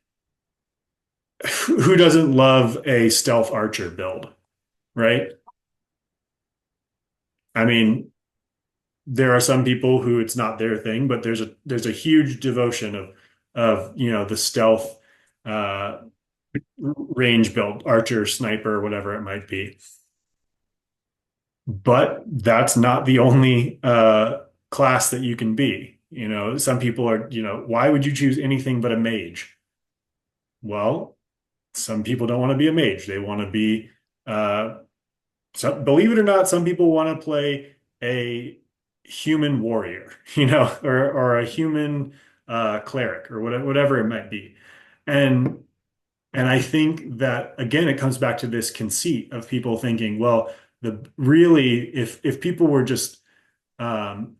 who doesn't love a stealth archer build, right? I mean, there are some people who it's not their thing, but there's a huge devotion of the stealth uh, range build, archer, sniper, whatever it might be. But that's not the only class that you can be. Some people are, why would you choose anything but a mage? Well, some people don't want to be a mage. They want to be, believe it or not, some people want to play a human warrior, or a human cleric, or whatever it might be. And And I think that again, it comes back to this conceit of people thinking, well, if people were just um,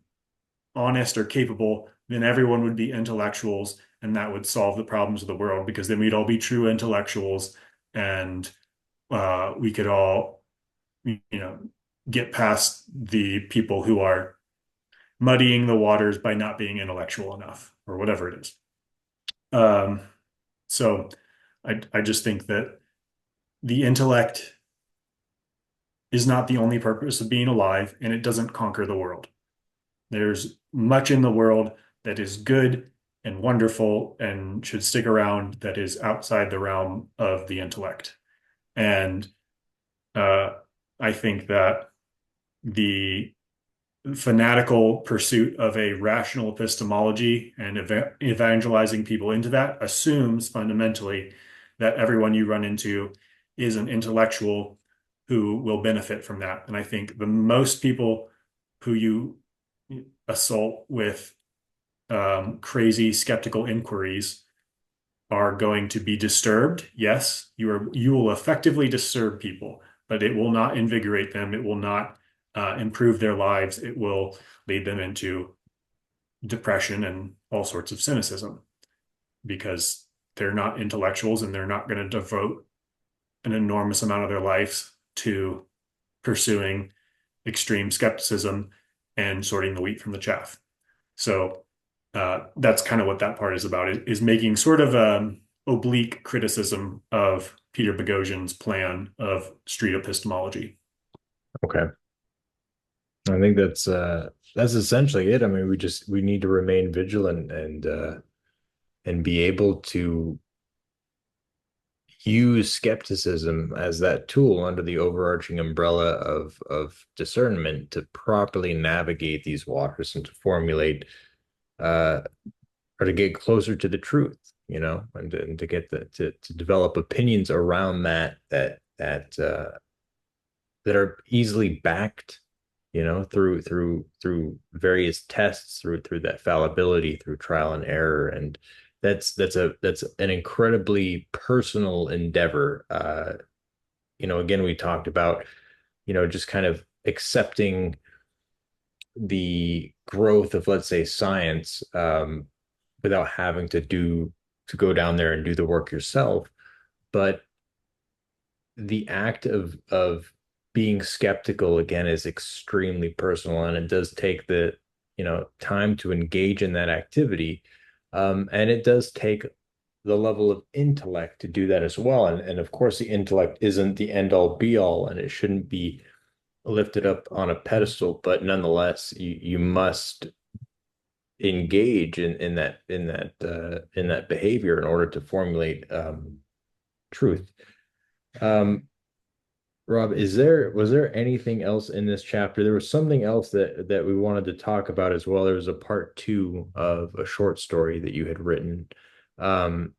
honest or capable, then everyone would be intellectuals, and that would solve the problems of the world, because then we'd all be true intellectuals, and we could all, get past the people who are muddying the waters by not being intellectual enough, or whatever it is. Um, so I just think that the intellect is not the only purpose of being alive, and it doesn't conquer the world. There's much in the world that is good and wonderful and should stick around, that is outside the realm of the intellect. And uh, I think that the fanatical pursuit of a rational epistemology and evangelizing people into that assumes fundamentally that everyone you run into is an intellectual who will benefit from that. And I think the most people who you assault with crazy skeptical inquiries are going to be disturbed. Yes, you will effectively disturb people, but it will not invigorate them. It will not improve their lives. It will lead them into depression and all sorts of cynicism, because they're not intellectuals, and they're not going to devote an enormous amount of their lives to pursuing extreme skepticism and sorting the wheat from the chaff. So That's kind of what that part is about, is making sort of oblique criticism of Peter Boghossian's plan of street epistemology.
Okay. I think that's essentially it. I mean, we need to remain vigilant and be able to use skepticism as that tool under the overarching umbrella of discernment to properly navigate these waters and to formulate uh or to get closer to the truth, and to get to develop opinions around that are easily backed, through various tests, through that fallibility, through trial and error. And that's an incredibly personal endeavor. Again, we talked about, just kind of accepting the growth of, let's say, science, without having to go down there and do the work yourself. But the act of being skeptical, again, is extremely personal, and it does take the time to engage in that activity. And it does take the level of intellect to do that as well. And of course, the intellect isn't the end all be all, and it shouldn't be lifted up on a pedestal, but nonetheless, you must engage in that behavior in order to formulate truth. Um, Rob, was there anything else in this chapter? There was something else that we wanted to talk about as well. There was a part two of a short story that you had written, um,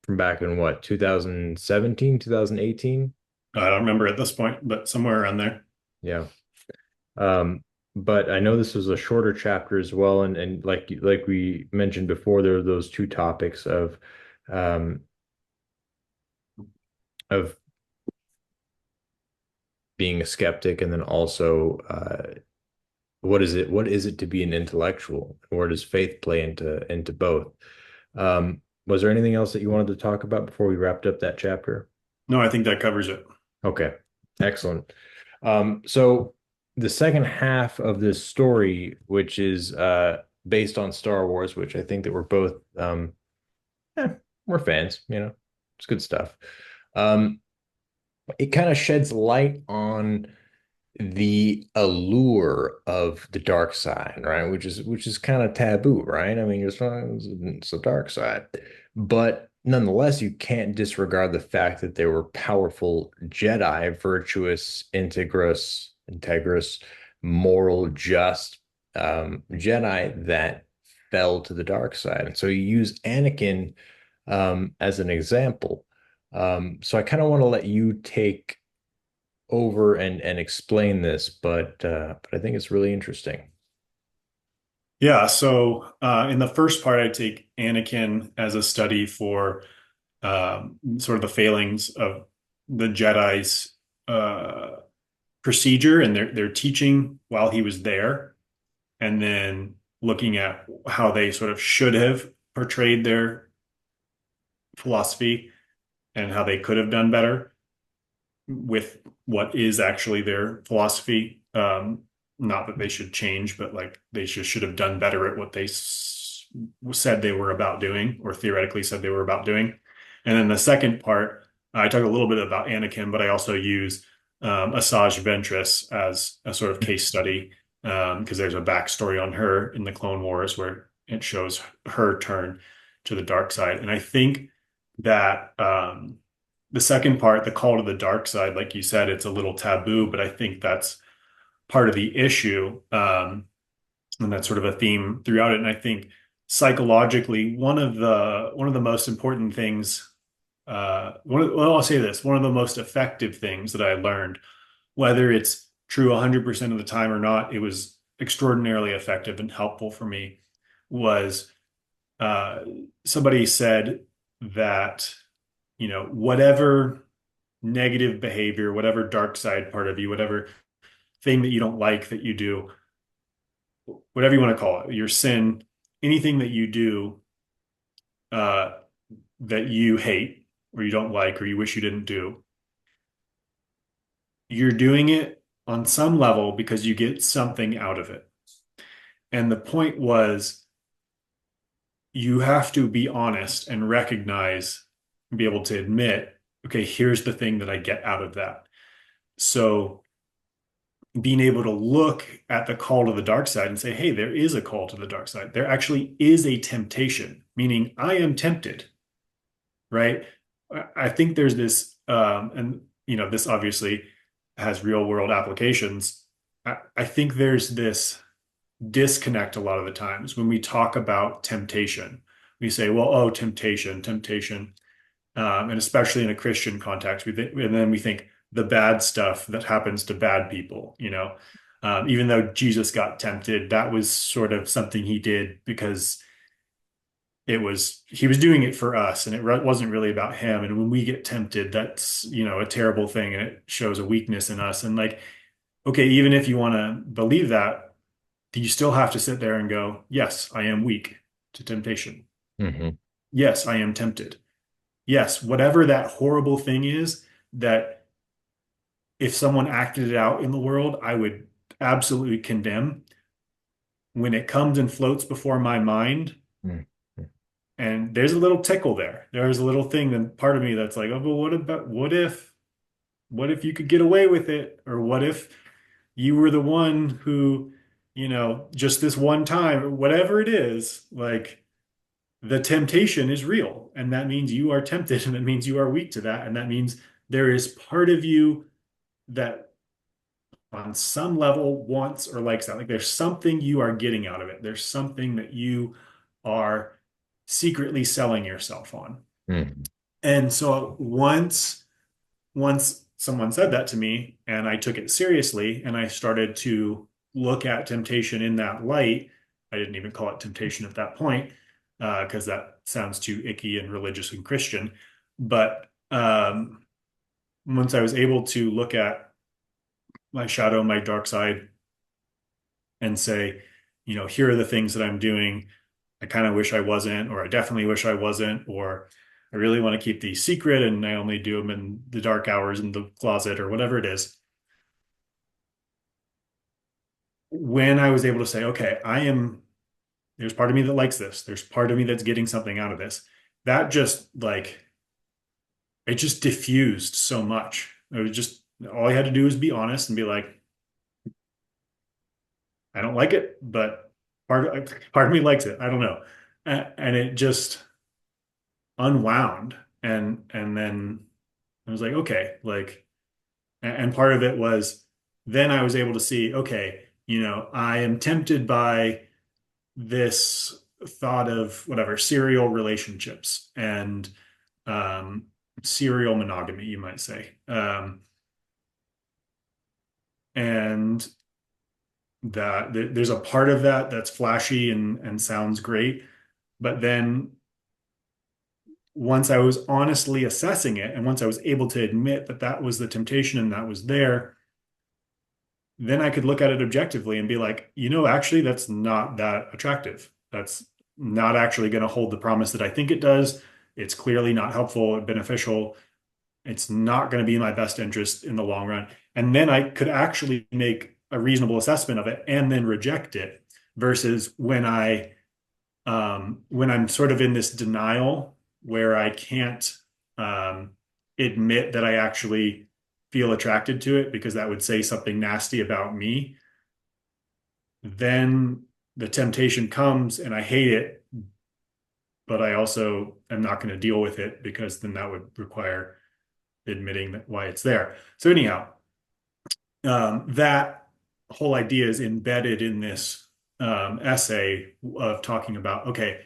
from back in what, 2017, 2018?
I don't remember at this point, but somewhere around there.
Yeah. Um, but I know this was a shorter chapter as well, and like we mentioned before, there are those two topics um of being a skeptic, and then also what is it to be an intellectual? Where does faith play into both? Was there anything else that you wanted to talk about before we wrapped up that chapter?
No, I think that covers it.
Okay, excellent. So the second half of this story, which is based on Star Wars, which I think that we're both eh, we're fans, it's good stuff. Um, it kind of sheds light on the allure of the dark side, right? Which is kind of taboo, right? I mean, it's the dark side, but nonetheless, you can't disregard the fact that there were powerful Jedi, virtuous, integrous, moral, just Jedi that fell to the dark side. And so you use Anakin as an example. So I kind of want to let you take over and explain this, but I think it's really interesting.
Yeah, so in the first part, I take Anakin as a study for sort of the failings of the Jedi's procedure and their teaching while he was there, and then looking at how they sort of should have portrayed their philosophy and how they could have done better with what is actually their philosophy. Not that they should change, but like they should have done better at what they said they were about doing, or theoretically said they were about doing. And then the second part, I talk a little bit about Anakin, but I also use Asajj Ventress as a sort of case study, because there's a backstory on her in the Clone Wars where it shows her turn to the dark side. And I think that the second part, the call to the dark side, like you said, it's a little taboo, but I think that's part of the issue. And that's sort of a theme throughout it. And I think psychologically, one of the most important things, well, I'll say this, one of the most effective things that I learned, whether it's true 100% of the time or not, it was extraordinarily effective and helpful for me, was uh, somebody said that, whatever negative behavior, whatever dark side part of you, whatever thing that you don't like that you do, whatever you want to call it, your sin, anything that you do uh, that you hate or you don't like or you wish you didn't do, you're doing it on some level because you get something out of it. And the point was, you have to be honest and recognize and be able to admit, okay, here's the thing that I get out of that. So being able to look at the call to the dark side and say, hey, there is a call to the dark side. There actually is a temptation, meaning I am tempted, right? I think there's this, and this obviously has real world applications. I think there's this disconnect a lot of the times when we talk about temptation. We say, well, oh, temptation, temptation. And especially in a Christian context, and then we think the bad stuff that happens to bad people, even though Jesus got tempted, that was sort of something he did because he was doing it for us, and it wasn't really about him. And when we get tempted, that's, a terrible thing, and it shows a weakness in us. And like, okay, even if you want to believe that, you still have to sit there and go, yes, I am weak to temptation.
Hmm.
Yes, I am tempted. Yes, whatever that horrible thing is, that if someone acted it out in the world, I would absolutely condemn. When it comes and floats before my mind, and there's a little tickle there. There's a little thing, then part of me that's like, oh, but what if you could get away with it? Or what if you were the one who, just this one time, or whatever it is, like the temptation is real. And that means you are tempted, and that means you are weak to that. And that means there is part of you that on some level wants or likes that. Like there's something you are getting out of it. There's something that you are secretly selling yourself on.
Hmm.
And so once someone said that to me and I took it seriously and I started to look at temptation in that light, I didn't even call it temptation at that point, because that sounds too icky and religious and Christian. But once I was able to look at my shadow, my dark side, and say, here are the things that I'm doing. I kind of wish I wasn't, or I definitely wish I wasn't, or I really want to keep these secret and I only do them in the dark hours in the closet or whatever it is. When I was able to say, okay, there's part of me that likes this. There's part of me that's getting something out of this. That just like, it just diffused so much. It was just, all I had to do was be honest and be like, I don't like it, but part of me likes it. I don't know. And it just unwound. And then I was like, okay, like, and part of it was then I was able to see, okay, I am tempted by this thought of whatever serial relationships and um, serial monogamy, you might say. And that there's a part of that that's flashy and sounds great. But then once I was honestly assessing it, and once I was able to admit that that was the temptation and that was there, then I could look at it objectively and be like, actually, that's not that attractive. That's not actually going to hold the promise that I think it does. It's clearly not helpful or beneficial. It's not going to be in my best interest in the long run. And then I could actually make a reasonable assessment of it and then reject it versus when I'm sort of in this denial where I can't admit that I actually feel attracted to it because that would say something nasty about me, then the temptation comes and I hate it, but I also am not going to deal with it because then that would require admitting that why it's there. So anyhow, that whole idea is embedded in this essay of talking about, okay,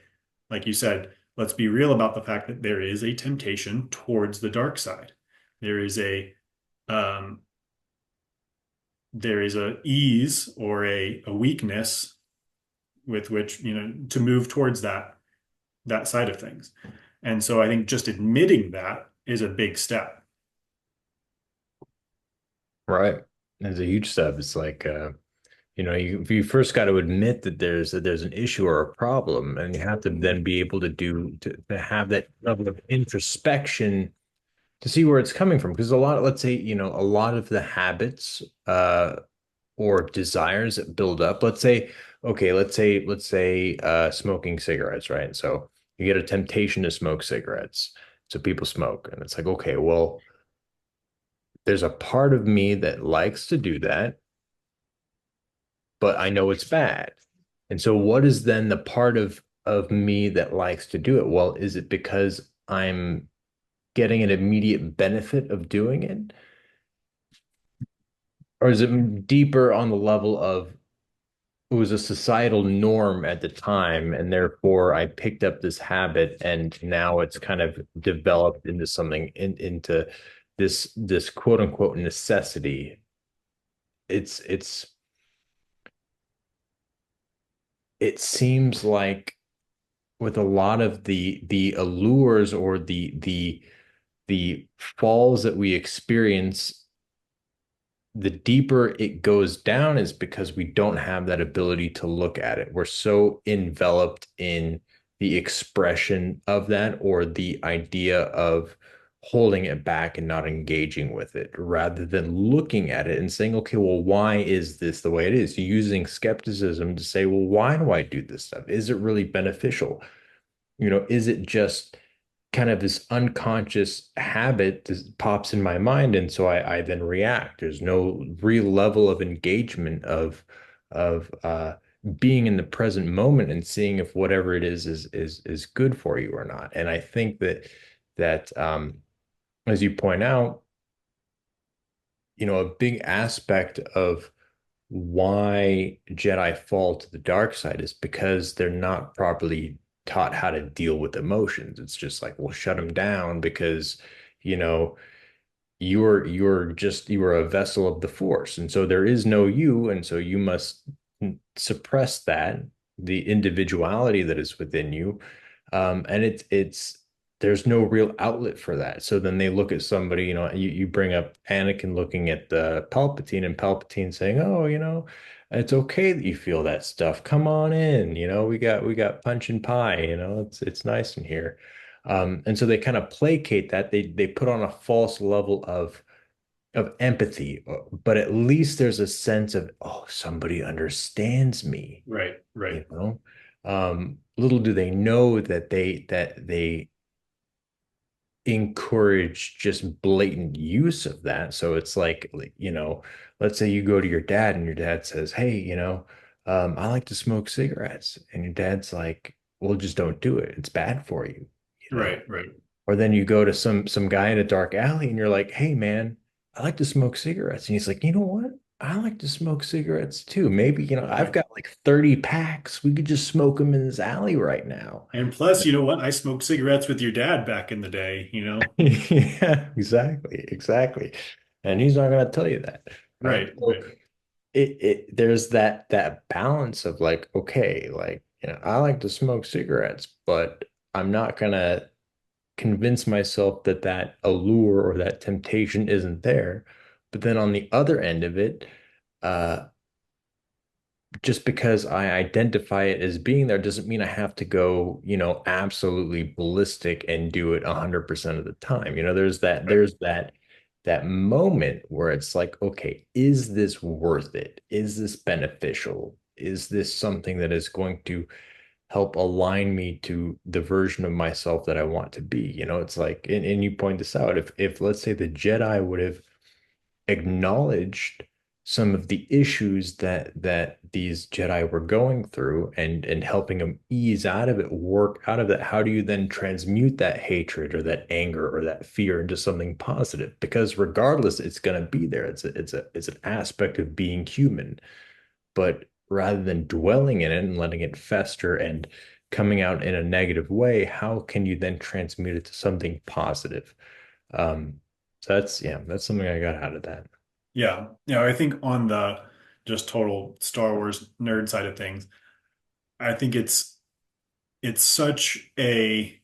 like you said, let's be real about the fact that there is a temptation towards the dark side. There is um, a ease or a weakness with which, to move towards that side of things. And so I think just admitting that is a big step.
Right. It's a huge step. It's like, you first got to admit that there's an issue or a problem, and you have to then be able to have that level of introspection to see where it's coming from. Because let's say, a lot of the habits or desires that build up, let's say okay, let's say smoking cigarettes, right? So you get a temptation to smoke cigarettes. So people smoke, and it's like, okay, well, there's a part of me that likes to do that, but I know it's bad. And so what is then the part of me that likes to do it? Well, is it because I'm getting an immediate benefit of doing it? Or is it deeper on the level of it was a societal norm at the time, and therefore I picked up this habit, and now it's kind of developed into something into this quote unquote necessity. It's it seems like with a lot of the allures or the falls that we experience, the deeper it goes down is because we don't have that ability to look at it. We're so enveloped in the expression of that or the idea of holding it back and not engaging with it rather than looking at it and saying, okay, well, why is this the way it is? Using skepticism to say, well, why do I do this stuff? Is it really beneficial? Is it just kind of this unconscious habit that pops in my mind, and so I then react. There's no real level of engagement of being in the present moment and seeing if whatever it is good for you or not. And I think that as you point out, a big aspect of why Jedi fall to the dark side is because they're not properly taught how to deal with emotions. It's just like, well, shut them down because, you know, you are a vessel of the Force. And so there is no you, and so you must suppress that, the individuality that is within you. And it's there's no real outlet for that. So then they look at somebody, you bring up Anakin looking at the Palpatine and Palpatine saying, "Oh, it's okay that you feel that stuff. Come on in. We got punch and pie, it's nice in here." And so they kind of placate that. They put on a false level of empathy, but at least there's a sense of, oh, somebody understands me,
Right,
you
right,
know. Little do they know that they encourage just blatant use of that. So it's like, let's say you go to your dad and your dad says, "Hey, I like to smoke cigarettes," and your dad's like, "Well, just don't do it. It's bad for you, you know."
right, right.
Or then you go to some guy in a dark alley and you're like, "Hey man, I like to smoke cigarettes." And he's like, "You know what? I like to smoke cigarettes too. Maybe, I've
Right.
got like 30 packs. We could just smoke them in this alley right now."
And plus, you know what? I smoked cigarettes with your dad back in the day, you know?
Yeah, exactly, exactly. And he's not going to tell you that, right?
Right,
So
right,
there's that balance of like, okay, like, I like to smoke cigarettes, but I'm not going to convince myself that that allure or that temptation isn't there. But then on the other end of it, uh, just because I identify it as being there doesn't mean I have to go, absolutely ballistic and do it 100% of the time. There's that
right,
there's that moment where it's like, okay, is this worth it? Is this beneficial? Is this something that is going to help align me to the version of myself that I want to be? It's like, and you point this out, if let's say the Jedi would have acknowledged some of the issues that these Jedi were going through and helping them ease out of it, work out of that. How do you then transmute that hatred or that anger or that fear into something positive? Because regardless, it's going to be there. It's an aspect of being human. But rather than dwelling in it and letting it fester and coming out in a negative way, how can you then transmute it to something positive? So that's something I got out of that.
yeah. I think on the just total Star Wars nerd side of things, I think it's such a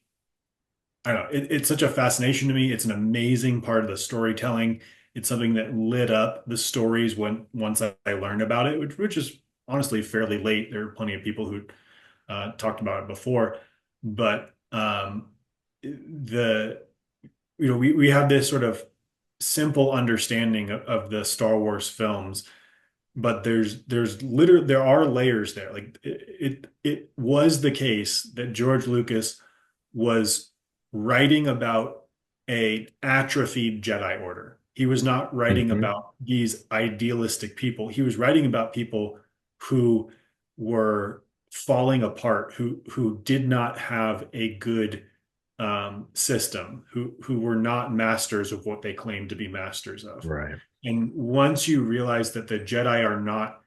I don't know, it's such a fascination to me. It's an amazing part of the storytelling. It's something that lit up the stories when once I learned about it, which is honestly fairly late. There are plenty of people who talked about it before, but the we have this sort of simple understanding of the Star Wars films but there are layers there. Like it was the case that George Lucas was writing about a atrophied Jedi Order. He was not writing
Hmm.
about these idealistic people. He was writing about people who were falling apart, who did not have a good system, who were not masters of what they claimed to be masters of.
Right.
And once you realize that the Jedi are not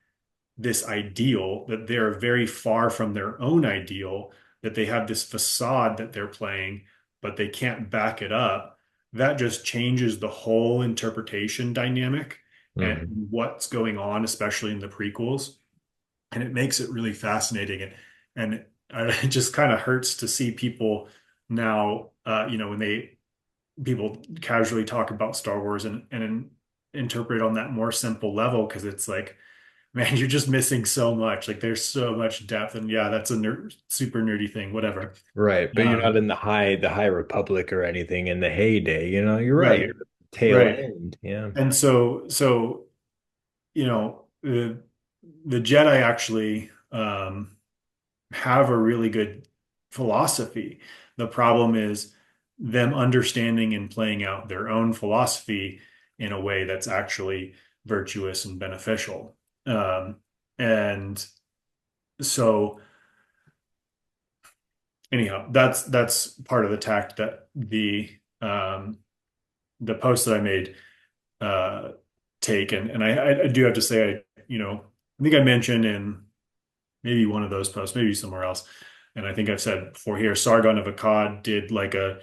this ideal, that they're very far from their own ideal, that they have this facade that they're playing, but they can't back it up, that just changes the whole interpretation dynamic and
Hmm.
what's going on, especially in the prequels. And it makes it really fascinating. It just kind of hurts to see people now, when people casually talk about Star Wars and interpret on that more simple level because it's like, man, you're just missing so much. Like there's so much depth, and yeah, that's a super nerdy thing, whatever.
Right. But you're not
Um,
in the High Republic or anything in the heyday. You're right. You're
right,
at the tail
right.
end. Yeah.
And so the Jedi actually have a really good philosophy. The problem is them understanding and playing out their own philosophy in a way that's actually virtuous and beneficial. And so anyhow, that's part of the tact that the post that I made uh take. And I do have to say, I think I mentioned in maybe one of those posts, maybe somewhere else. And I think I've said before here, Sargon of Akkad did like a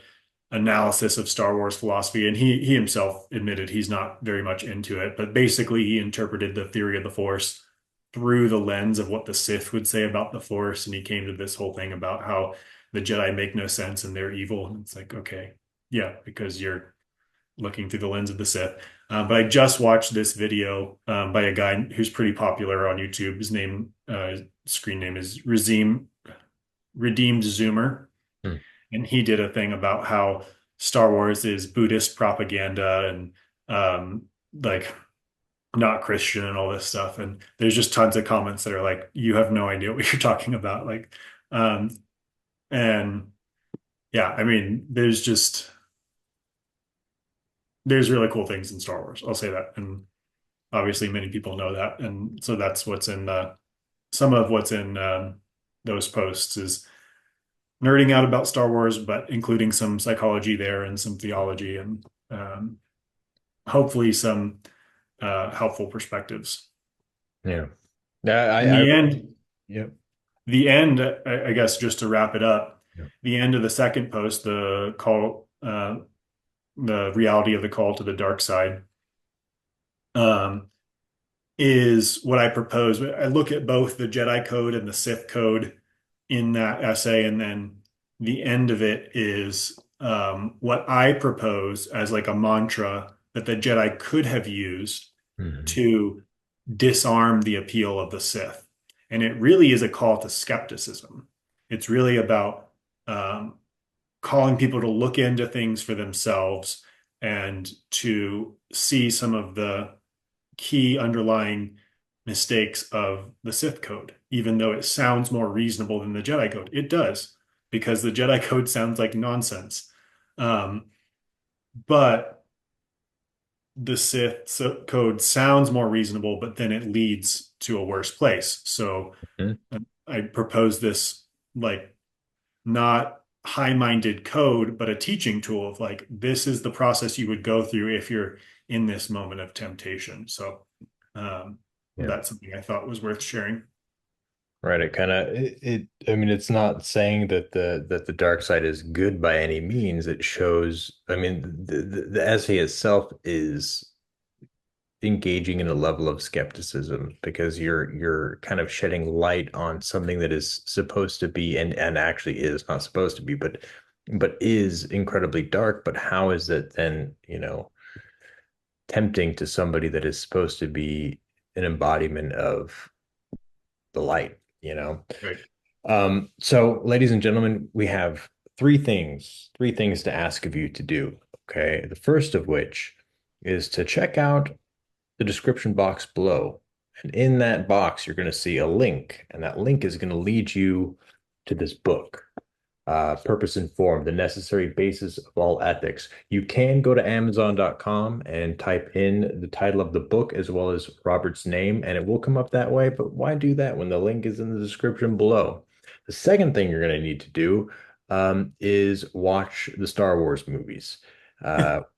analysis of Star Wars philosophy, and he himself admitted he's not very much into it, but basically he interpreted the theory of the Force through the lens of what the Sith would say about the Force, and he came to this whole thing about how the Jedi make no sense and they're evil. And it's like, okay, yeah, because you're looking through the lens of the Sith. But I just watched this video by a guy who's pretty popular on YouTube. Screen name is Redeemed Zoomer,
Hmm.
and he did a thing about how Star Wars is Buddhist propaganda and like not Christian and all this stuff. And there's just tons of comments that are like, "You have no idea what you're talking about." Um, and yeah, I mean, there's really cool things in Star Wars. I'll say that, and obviously many people know that, and so that's what's in some of what's in those posts is nerding out about Star Wars, but including some psychology there and some theology and hopefully some helpful perspectives.
Yeah. Yeah.
In
I
the end,
yep.
I guess just to wrap it up,
Yep.
the end of the second post, the reality of the call to the dark side, um, is what I propose. I look at both the Jedi Code and the Sith Code in that essay, and then the end of it is what I propose as like a mantra that the Jedi could have used
Mhm.
to disarm the appeal of the Sith. And it really is a call to skepticism. It's really about um, calling people to look into things for themselves and to see some of the key underlying mistakes of the Sith code, even though it sounds more reasonable than the Jedi code. It does, because the Jedi code sounds like nonsense. Um, but the code sounds more reasonable, but then it leads to a worse place. So
Mhm.
I propose this like not high-minded code, but a teaching tool of like, this is the process you would go through if you're in this moment of temptation. So um,
Yeah.
that's something I thought was worth sharing.
Right. It kind of I mean, it's not saying that the dark side is good by any means. It shows, I mean, the essay itself is engaging in a level of skepticism because you're kind of shedding light on something that is supposed to be and actually is not supposed to be, but is incredibly dark. But how is that then, tempting to somebody that is supposed to be an embodiment of the light?
Right.
So, ladies and gentlemen, we have three things to ask of you to do. Okay. The first of which is to check out the description box below And in that box, you're going to see a link, and that link is going to lead you to this book, Purpose Informed, the necessary basis of all ethics. You can go to Amazon.com and type in the title of the book as well as Robert's name, and it will come up that way. But why do that when the link is in the description below? The second thing you're going to need to do is watch the Star Wars movies.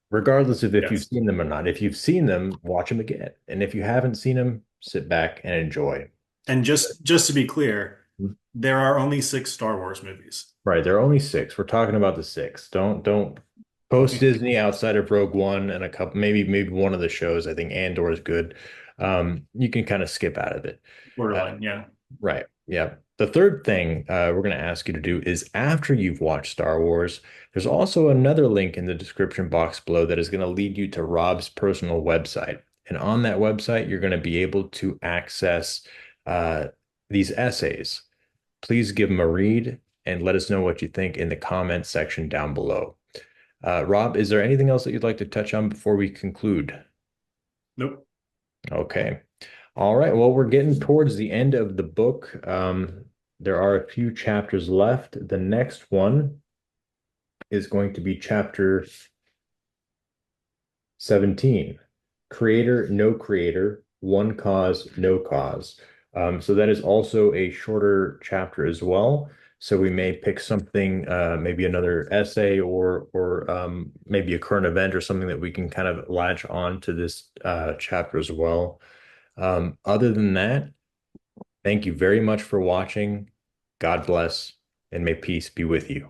Regardless of if you've
Yes.
seen them or not. If you've seen them, watch them again. And if you haven't seen them, sit back and enjoy.
And just to be clear, there are only six Star Wars movies.
Right, there are only six. We're talking about the six. Don't post Disney outside of Rogue One and a couple, maybe one of the shows. I think Andor is good. You can kind of skip out of it. Uh,
Borderline, yeah.
right, yeah. The third thing we're going to ask you to do is after you've watched Star Wars, there's also another link in the description box below that is going to lead you to Rob's personal website. And on that website, you're going to be able to access uh, these essays. Please give them a read and let us know what you think in the comments section down below. Rob, is there anything else that you'd like to touch on before we conclude?
Nope.
Okay. All right. Well, we're getting towards the end of the book. There are a few chapters left. The next one is going to be chapter 17, Creator, No Creator, One Cause, No Cause. So that is also a shorter chapter as well. So we may pick something, maybe another essay or maybe a current event or something that we can kind of latch on to this chapter as well. Other than that, thank you very much for watching. God bless, and may peace be with you.